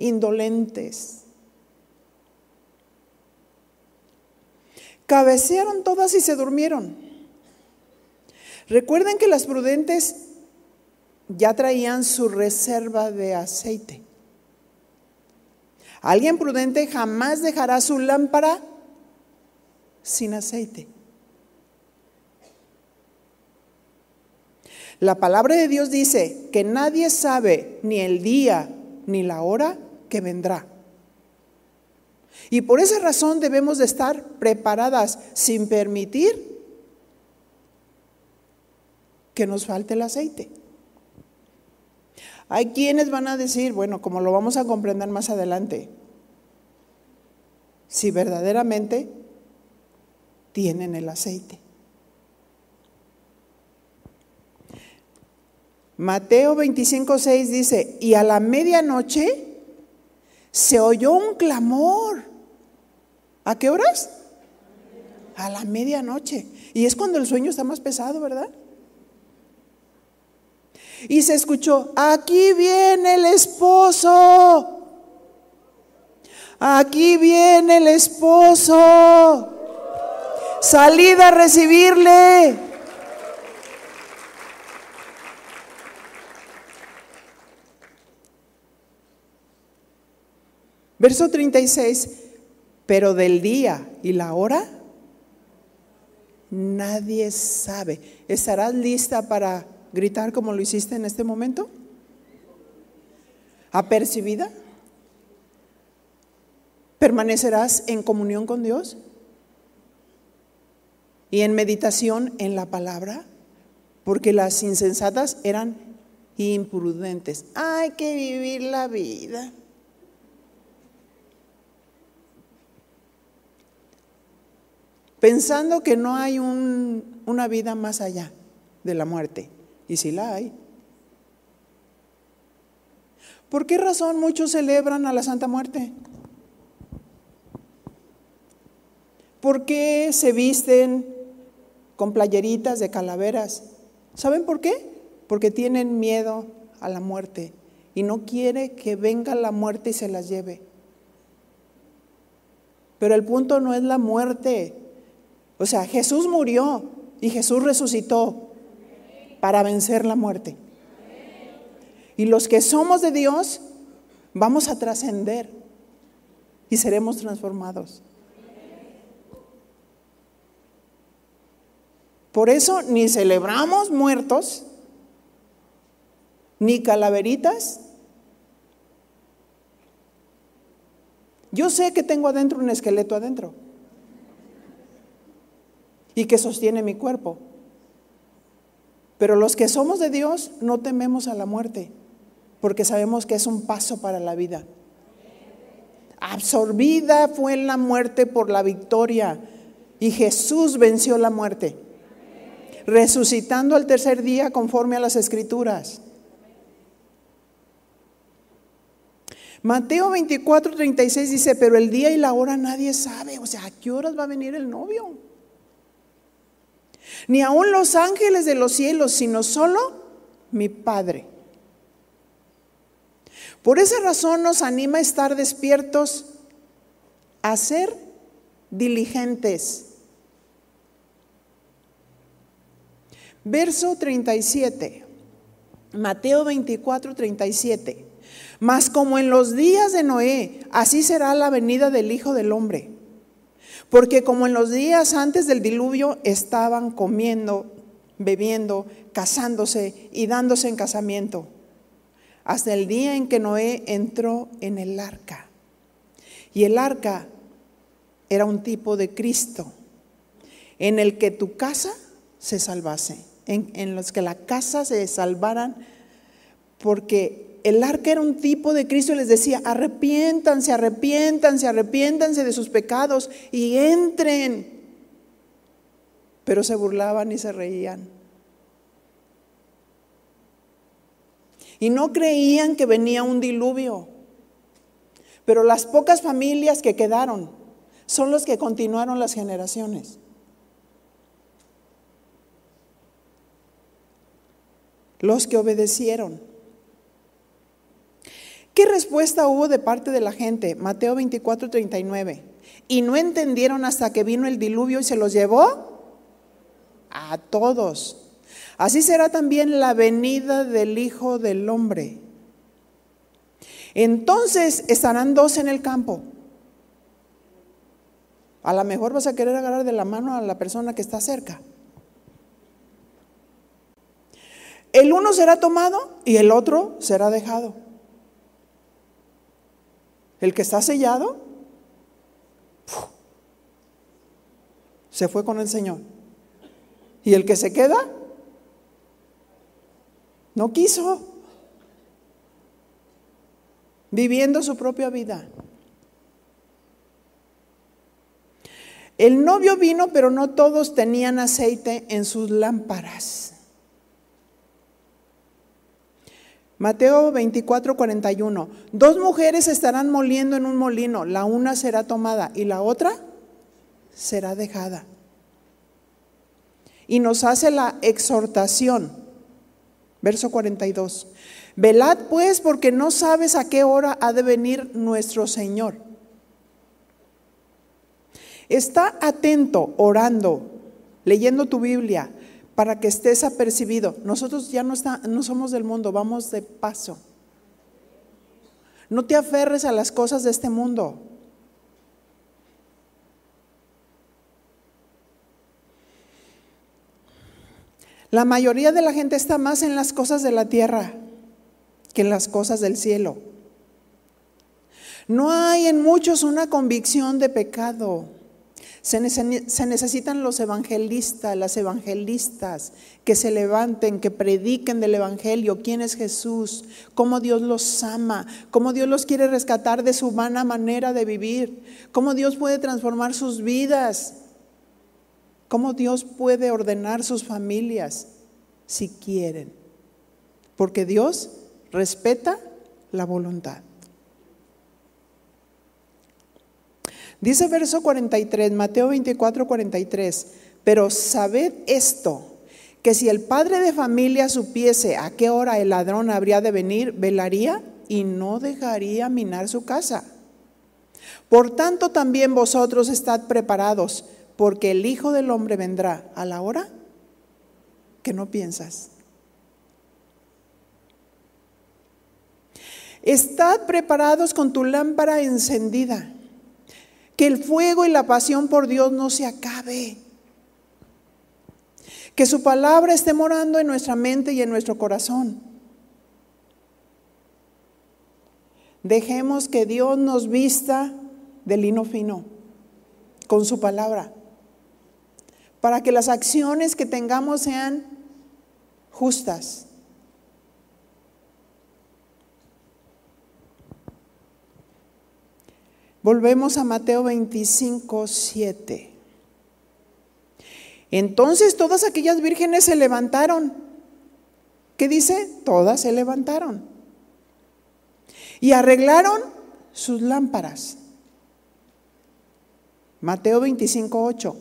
Indolentes. Cabecearon todas y se durmieron. Recuerden que las prudentes ya traían su reserva de aceite. Alguien prudente jamás dejará su lámpara sin aceite. La palabra de Dios dice que nadie sabe ni el día ni la hora que vendrá. Y por esa razón debemos de estar preparadas sin permitir que nos falte el aceite. Hay quienes van a decir, bueno, como lo vamos a comprender más adelante, si verdaderamente tienen el aceite. Mateo 25:6 dice, y a la medianoche se oyó un clamor. ¿A qué horas? A la medianoche. Y es cuando el sueño está más pesado, ¿verdad? Y se escuchó: aquí viene el esposo. Aquí viene el esposo. Salid a recibirle. Verso 36, pero del día y la hora nadie sabe. ¿Estarás lista para gritar como lo hiciste en este momento? ¿Apercibida? ¿Permanecerás en comunión con Dios? ¿Y en meditación en la palabra? Porque las insensatas eran imprudentes. Hay que vivir la vida. Pensando que no hay una vida más allá de la muerte. Y sí la hay. ¿Por qué razón muchos celebran a la Santa Muerte? ¿Por qué se visten con playeritas de calaveras? ¿Saben por qué? Porque tienen miedo a la muerte y no quiere que venga la muerte y se las lleve. Pero el punto no es la muerte. O sea, Jesús murió y Jesús resucitó para vencer la muerte. Y los que somos de Dios vamos a trascender y seremos transformados. Por eso ni celebramos muertos, ni calaveritas. Yo sé que tengo adentro un esqueleto adentro y que sostiene mi cuerpo. Pero los que somos de Dios no tememos a la muerte, porque sabemos que es un paso para la vida. Absorbida fue la muerte por la victoria, y Jesús venció la muerte, resucitando al tercer día conforme a las Escrituras. Mateo 24:36 dice: pero el día y la hora nadie sabe. O sea, ¿a qué horas va a venir el novio? Ni aun los ángeles de los cielos, sino solo mi Padre. Por esa razón nos anima a estar despiertos, a ser diligentes. Verso 37, Mateo 24:37. Mas como en los días de Noé, así será la venida del Hijo del Hombre. Porque como en los días antes del diluvio estaban comiendo, bebiendo, casándose y dándose en casamiento, hasta el día en que Noé entró en el arca. Y el arca era un tipo de Cristo, en el que tu casa se salvase, en los que la casa se salvaran, porque el arca era un tipo de Cristo y les decía: arrepiéntanse, arrepiéntanse, arrepiéntanse de sus pecados y entren. Pero se burlaban y se reían. Y no creían que venía un diluvio. Pero las pocas familias que quedaron son los que continuaron las generaciones. Los que obedecieron. ¿Qué respuesta hubo de parte de la gente? Mateo 24:39. Y no entendieron hasta que vino el diluvio y se los llevó a todos. Así será también la venida del Hijo del Hombre. Entonces estarán dos en el campo. A lo mejor vas a querer agarrar de la mano a la persona que está cerca. El uno será tomado y el otro será dejado. El que está sellado se fue con el Señor. Y el que se queda no quiso, viviendo su propia vida. El novio vino, pero no todos tenían aceite en sus lámparas. Mateo 24:41. Dos mujeres estarán moliendo en un molino, la una será tomada y la otra será dejada. y nos hace la exhortación. Verso 42. Velad pues, porque no sabes a qué hora ha de venir nuestro Señor. Está atento, orando, leyendo tu Biblia, para que estés apercibido. Nosotros ya no somos del mundo, vamos de paso. No te aferres a las cosas de este mundo. La mayoría de la gente está más en las cosas de la tierra que en las cosas del cielo. No hay en muchos una convicción de pecado. Se necesitan los evangelistas, las evangelistas que se levanten, que prediquen del evangelio, quién es Jesús, cómo Dios los ama, cómo Dios los quiere rescatar de su vana manera de vivir, cómo Dios puede transformar sus vidas, cómo Dios puede ordenar sus familias si quieren, porque Dios respeta la voluntad. Dice verso 43, Mateo 24, 43, pero sabed esto, que si el padre de familia supiese a qué hora el ladrón habría de venir, velaría y no dejaría minar su casa. Por tanto también vosotros estad preparados, porque el Hijo del Hombre vendrá a la hora que no piensas. Estad preparados con tu lámpara encendida, que el fuego y la pasión por Dios no se acabe. Que su palabra esté morando en nuestra mente y en nuestro corazón. Dejemos que Dios nos vista de lino fino con su palabra, para que las acciones que tengamos sean justas. Volvemos a Mateo 25, 7. Entonces todas aquellas vírgenes se levantaron. ¿Qué dice? Todas se levantaron y arreglaron sus lámparas. Mateo 25, 8.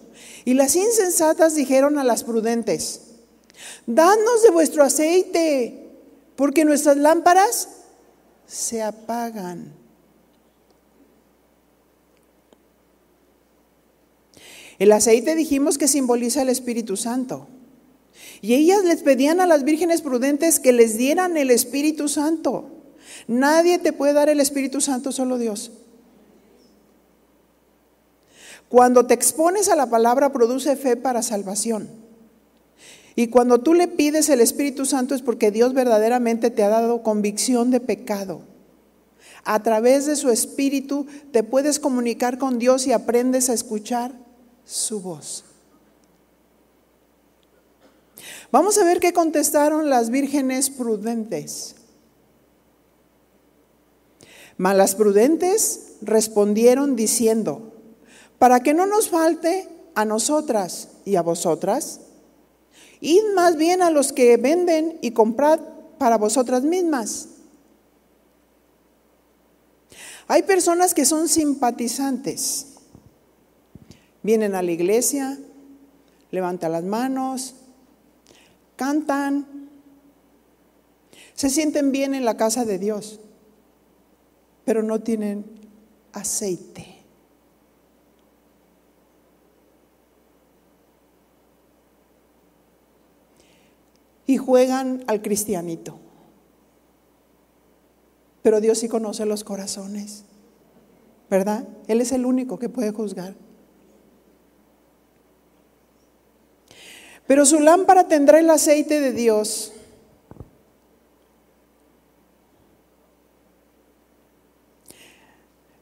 Y las insensatas dijeron a las prudentes: dadnos de vuestro aceite, porque nuestras lámparas se apagan. El aceite dijimos que simboliza el Espíritu Santo. Y ellas les pedían a las vírgenes prudentes que les dieran el Espíritu Santo. Nadie te puede dar el Espíritu Santo, solo Dios. Cuando te expones a la palabra, produce fe para salvación. Y cuando tú le pides el Espíritu Santo es porque Dios verdaderamente te ha dado convicción de pecado. A través de su Espíritu te puedes comunicar con Dios y aprendes a escuchar su voz. Vamos a ver qué contestaron las vírgenes prudentes. Mas las prudentes respondieron diciendo: para que no nos falte a nosotras y a vosotras, id más bien a los que venden y comprad para vosotras mismas. Hay personas que son simpatizantes. Vienen a la iglesia, levantan las manos, cantan, se sienten bien en la casa de Dios, pero no tienen aceite. Y juegan al cristianito. Pero Dios sí conoce los corazones, ¿verdad? Él es el único que puede juzgar. Pero su lámpara tendrá el aceite de Dios.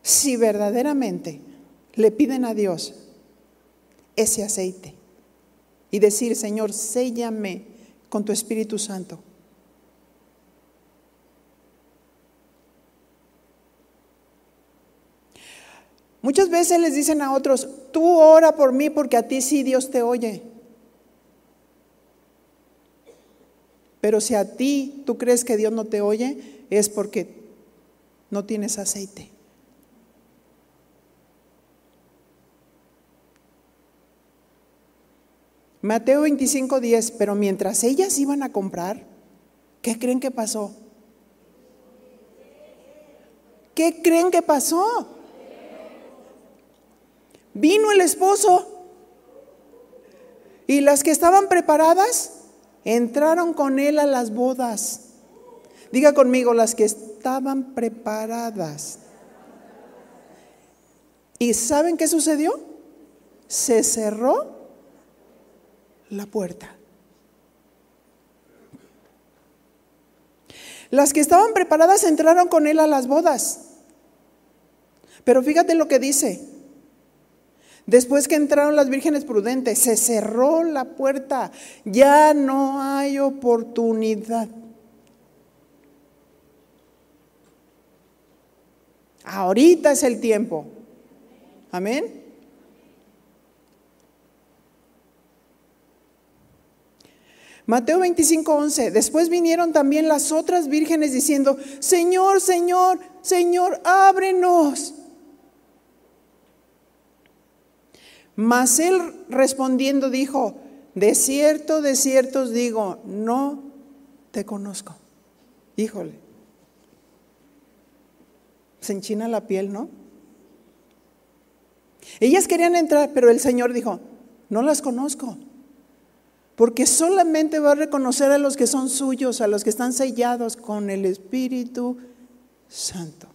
Si verdaderamente le piden a Dios ese aceite y decir: Señor, séllame con tu Espíritu Santo. Muchas veces les dicen a otros: tú ora por mí porque a ti sí Dios te oye. Pero si a ti tú crees que Dios no te oye, es porque no tienes aceite. Mateo 25:10, pero mientras ellas iban a comprar, ¿qué creen que pasó? ¿Qué creen que pasó? Vino el esposo y las que estaban preparadas entraron con él a las bodas. Diga conmigo, las que estaban preparadas. ¿Y saben qué sucedió? Se cerró la puerta. Las que estaban preparadas entraron con él a las bodas. Pero fíjate lo que dice. Después que entraron las vírgenes prudentes, se cerró la puerta. Ya no hay oportunidad. Ahorita es el tiempo. Amén. Mateo 25:11. Después vinieron también las otras vírgenes diciendo: Señor, Señor, Señor, ábrenos. Mas él respondiendo dijo: de cierto os digo, no te conozco. Híjole, se enchina la piel, ¿no? Ellas querían entrar, pero el Señor dijo: no las conozco. Porque solamente va a reconocer a los que son suyos, a los que están sellados con el Espíritu Santo.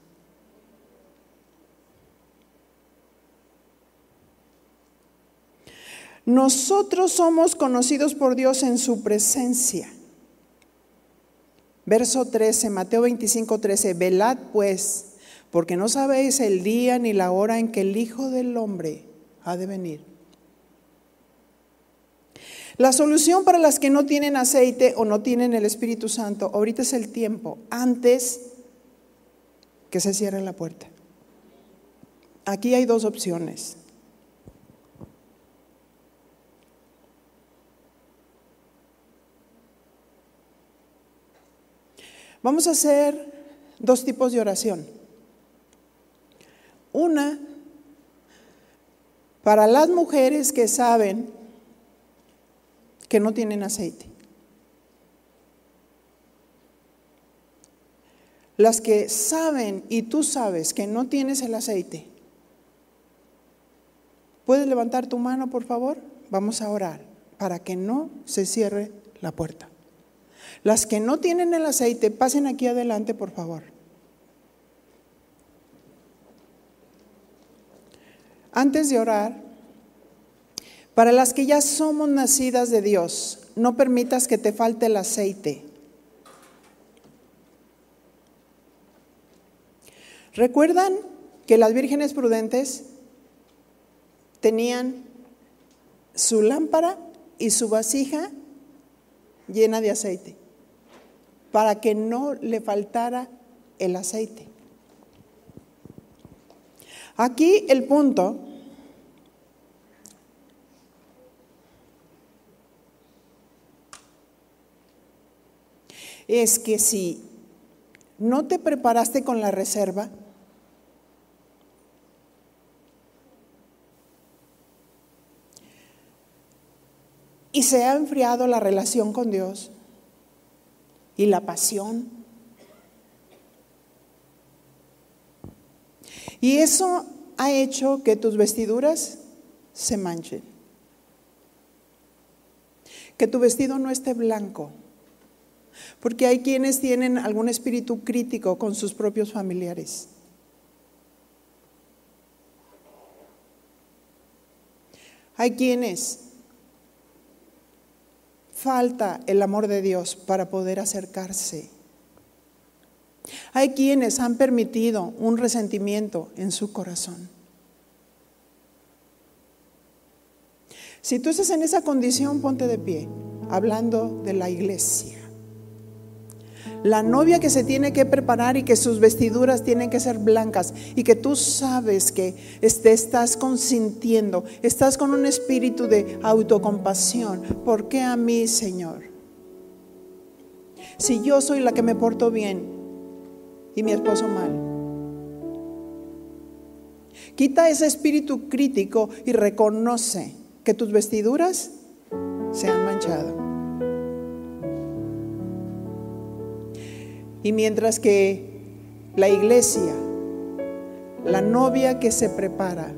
Nosotros somos conocidos por Dios en su presencia. Verso 13, Mateo 25:13. Velad pues, porque no sabéis el día ni la hora en que el Hijo del Hombre ha de venir. La solución para las que no tienen aceite o no tienen el Espíritu Santo, ahorita es el tiempo, antes que se cierre la puerta. Aquí hay dos opciones. Vamos a hacer dos tipos de oración. Una, para las mujeres que saben que no tienen aceite. Las que saben y tú sabes que no tienes el aceite. ¿Puedes levantar tu mano, por favor? Vamos a orar para que no se cierre la puerta. Las que no tienen el aceite, pasen aquí adelante, por favor. Antes de orar, para las que ya somos nacidas de Dios, no permitas que te falte el aceite. ¿Recuerdan que las vírgenes prudentes tenían su lámpara y su vasija llena de aceite, para que no le faltara el aceite? Aquí el punto es que si no te preparaste con la reserva, y se ha enfriado la relación con Dios y la pasión, y eso ha hecho que tus vestiduras se manchen, que tu vestido no esté blanco, porque hay quienes tienen algún espíritu crítico con sus propios familiares. Hay quienes falta el amor de Dios para poder acercarse. Hay quienes han permitido un resentimiento en su corazón. Si tú estás en esa condición, ponte de pie, hablando de la iglesia. La novia que se tiene que preparar y que sus vestiduras tienen que ser blancas y que tú sabes que te estás consintiendo, estás con un espíritu de autocompasión. ¿Por qué a mí, Señor? Si yo soy la que me porto bien y mi esposo mal. Quita ese espíritu crítico y reconoce que tus vestiduras se han manchado. Y mientras que la iglesia, la novia que se prepara,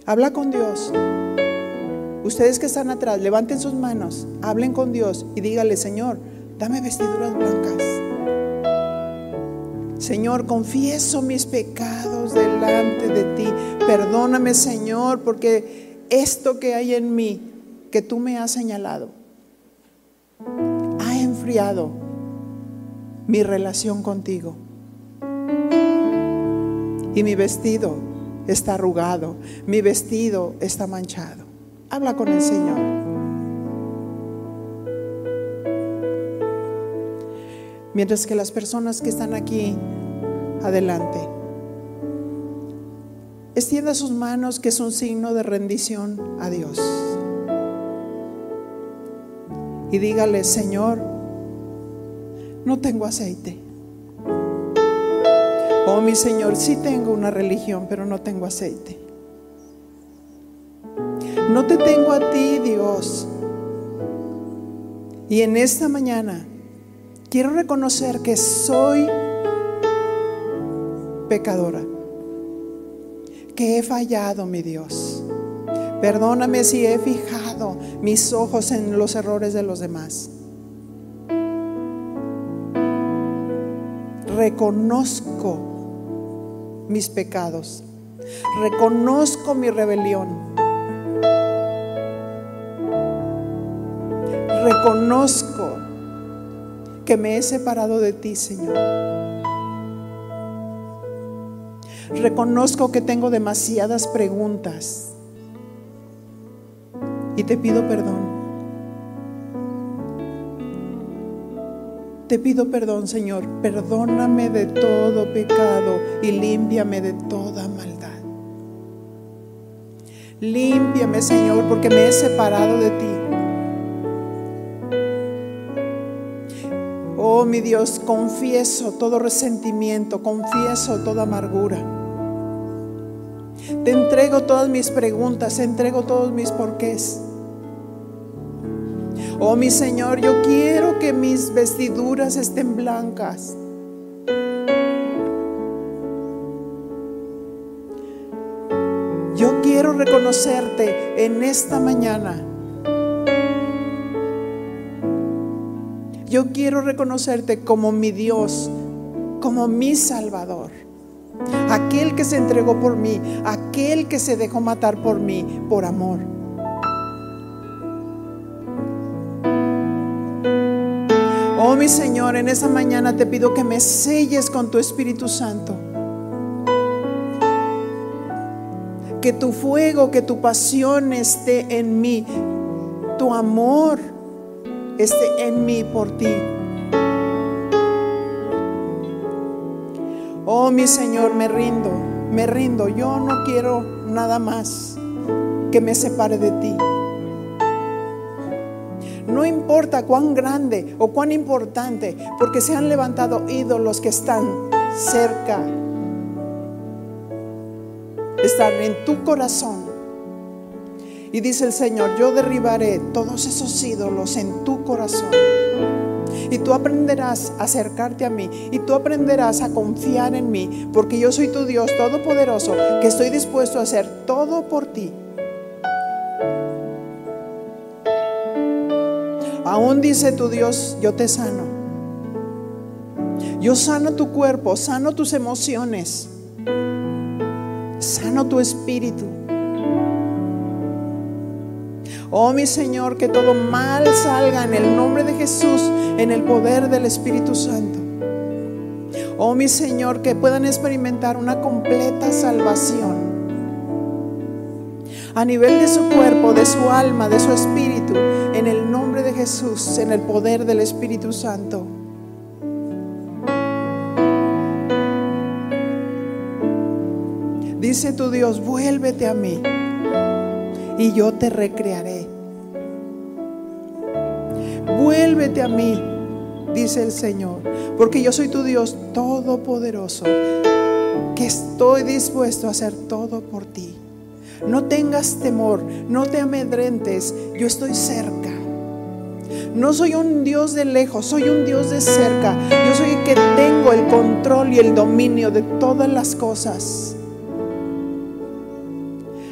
habla con Dios. Ustedes que están atrás, levanten sus manos, hablen con Dios y díganle: Señor, dame vestiduras blancas. Señor, confieso mis pecados delante de ti. Perdóname, Señor, porque esto que hay en mí, que tú me has señalado, ha enfriado mi relación contigo. Y mi vestido está arrugado, mi vestido está manchado. Habla con el Señor. Mientras que las personas que están aquí adelante, extienda sus manos, que es un signo de rendición a Dios. Y dígale: Señor, no tengo aceite. Oh, mi Señor, sí tengo una religión, pero no tengo aceite. No te tengo a ti, Dios. Y en esta mañana quiero reconocer que soy pecadora, que he fallado, mi Dios. Perdóname si he fijado mis ojos en los errores de los demás. Reconozco mis pecados, reconozco mi rebelión, reconozco que me he separado de ti, Señor. Reconozco que tengo demasiadas preguntas y te pido perdón. Te pido perdón, Señor. Perdóname de todo pecado y límpiame de toda maldad. Límpiame, Señor, porque me he separado de ti. Oh, mi Dios, confieso todo resentimiento, confieso toda amargura. Te entrego todas mis preguntas, te entrego todos mis porqués. Oh, mi Señor, yo quiero que mis vestiduras estén blancas. Yo quiero reconocerte en esta mañana. Yo quiero reconocerte como mi Dios, como mi Salvador. Aquel que se entregó por mí, aquel que se dejó matar por mí, por amor. Oh, mi Señor, en esa mañana te pido que me selles con tu Espíritu Santo. Que tu fuego, que tu pasión esté en mí. Tu amor esté en mí por ti. Oh, mi Señor, me rindo. Yo no quiero nada más que me separe de ti. No importa cuán grande o cuán importante, porque se han levantado ídolos que están cerca, están en tu corazón. Y dice el Señor: yo derribaré todos esos ídolos en tu corazón. Y tú aprenderás a acercarte a mí, y tú aprenderás a confiar en mí, porque yo soy tu Dios todopoderoso, que estoy dispuesto a hacer todo por ti. Aún dice tu Dios: yo te sano. Yo sano tu cuerpo, sano tus emociones, sano tu espíritu. Oh, mi Señor, que todo mal salga en el nombre de Jesús, en el poder del Espíritu Santo. Oh, mi Señor, que puedan experimentar una completa salvación a nivel de su cuerpo, de su alma, de su espíritu, en el nombre de Jesús, en el poder del Espíritu Santo. Dice tu Dios: vuélvete a mí y yo te recrearé. Vuélvete a mí, dice el Señor, porque yo soy tu Dios todopoderoso, que estoy dispuesto a hacer todo por ti. No tengas temor, no te amedrentes, yo estoy cerca. No soy un Dios de lejos, soy un Dios de cerca. Yo soy el que tengo el control y el dominio de todas las cosas.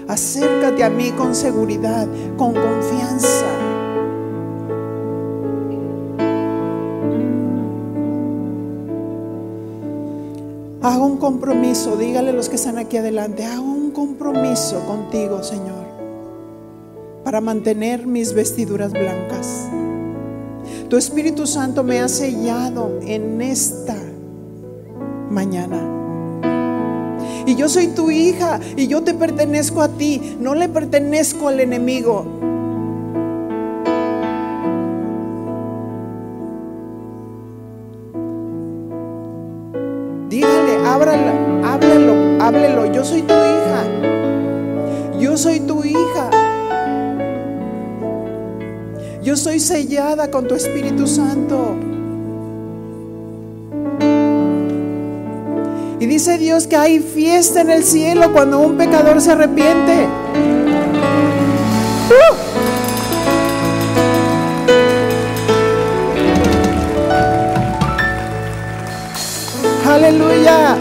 Acércate a mí con seguridad, con confianza. Hago un compromiso, dígale a los que están aquí adelante, hago un compromiso contigo, Señor, para mantener mis vestiduras blancas. Tu Espíritu Santo me ha sellado en esta mañana. Y yo soy tu hija y yo te pertenezco a ti, no le pertenezco al enemigo. Dígale, háblelo, yo soy tu hija. Yo soy tu hija. Yo soy sellada con tu Espíritu Santo. Y dice Dios que hay fiesta en el cielo cuando un pecador se arrepiente. Aleluya,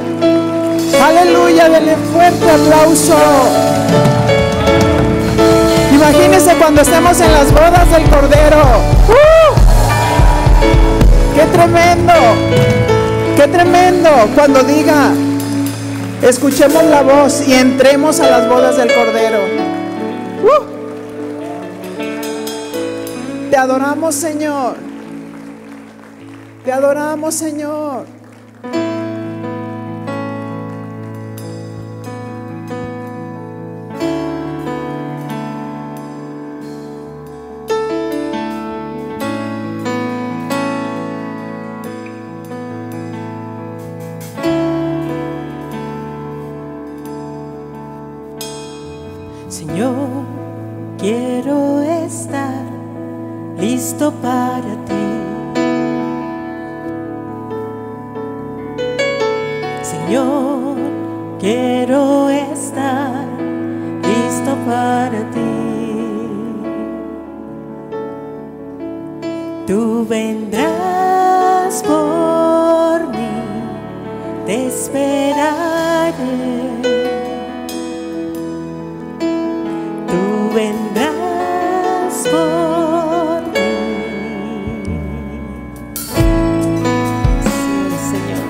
aleluya, denle fuerte aplauso. Imagínense cuando estemos en las bodas del Cordero. ¡Qué tremendo! ¡Qué tremendo! Cuando diga, escuchemos la voz y entremos a las bodas del Cordero. Te adoramos, Señor. Te adoramos, Señor. Señor, quiero estar listo para ti. Señor, quiero estar listo para ti. Tú vendrás por mí, te esperaré. Vendrás por mí. Sí, Señor.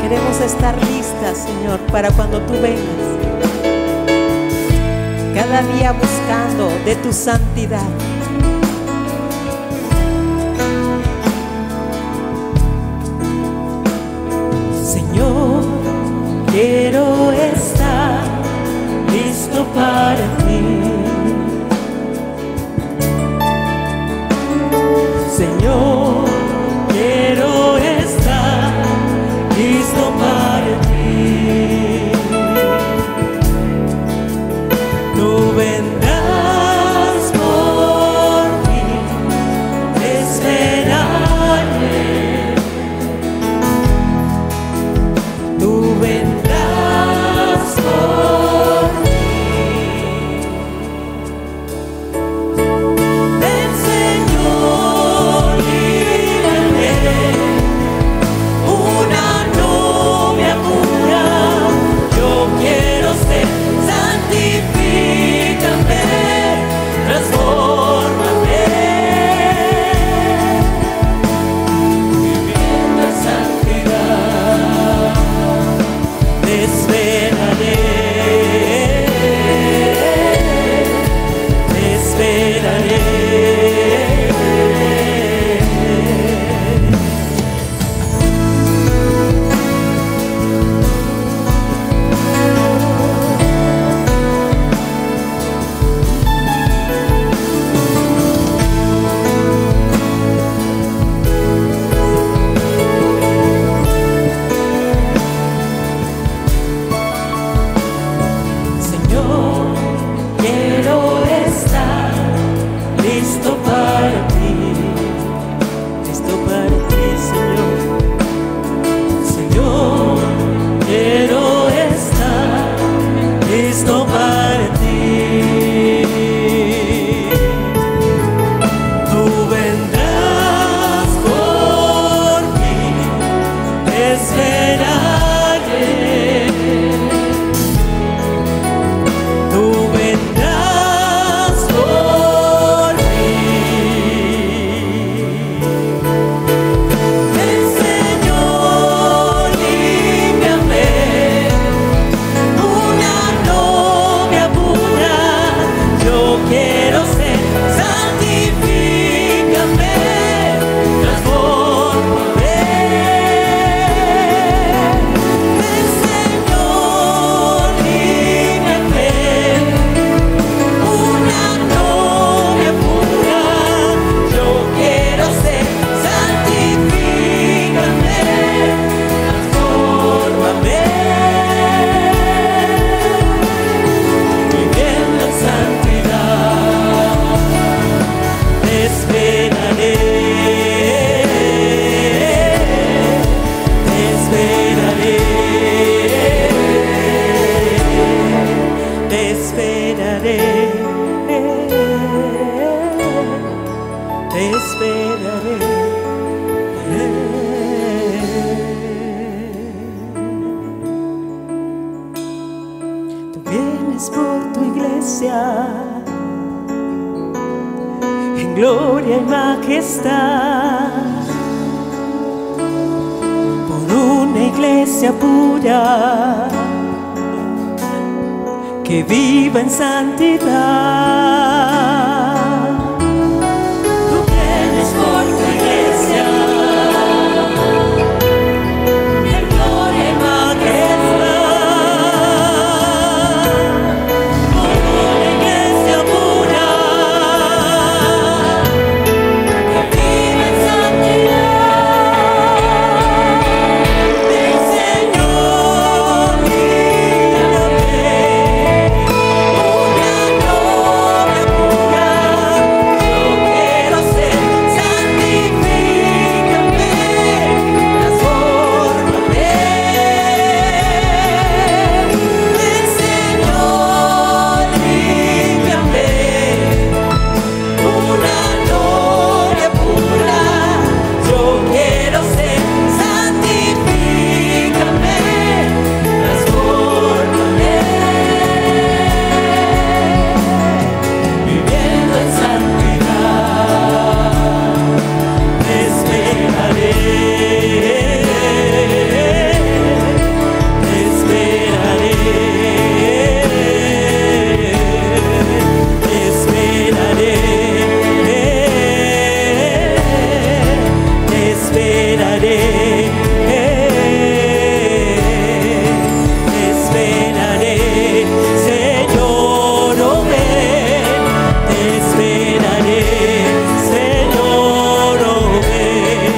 Queremos estar listas, Señor, para cuando tú vengas. Cada día buscando de tu santidad. Señor, quiero estar listo para ti. Señor, quiero estar listo para ti. Tú vendrás por mí, te esperaré. Tú vendrás por mí. Ven, Señor, y esperar en ti. Tú vendrás por mí, te esperaré. Tú vendrás por mí. El Señor límpiame, una novia pura yo quiero ser. Santifícame, transfórmame. El Señor límpiame, una novia pura yo quiero ser. Santifícame, transfórmame. Viviendo en santidad, te esperaré, te esperaré, te esperaré, te esperaré. Tú vienes por tu iglesia en gloria y majestad, por una iglesia pura que viva en santidad. Tú vienes por tu iglesia en gloria y majestad, por una iglesia pura que vive en santidad. El Señor límpiame, una novia pura yo quiero ser. Santifícame, transfórmame. El Señor límpiame, una novia pura yo quiero ser. Santifícame, transfórmame. Viviendo en santidad, te esperaré, te esperaré, te esperaré, te esperaré, te esperaré. Señor, oh ven, te esperaré. Señor, oh ven,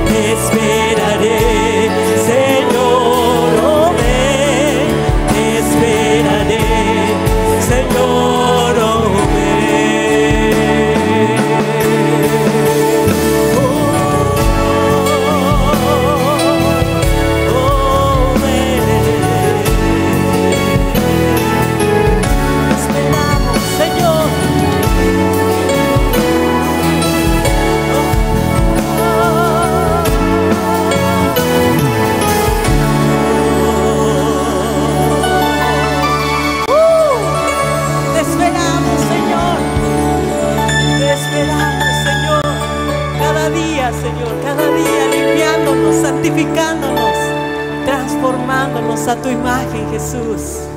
te esperaré. Señor, oh ven, te esperaré. Señor, oh ven. Oh, ven. Esperamos, Señor. Te esperamos, Señor. Te esperamos, Señor. Cada día, Señor, cada día limpiándonos, santificándonos, transformándonos a tu imagen, Jesús.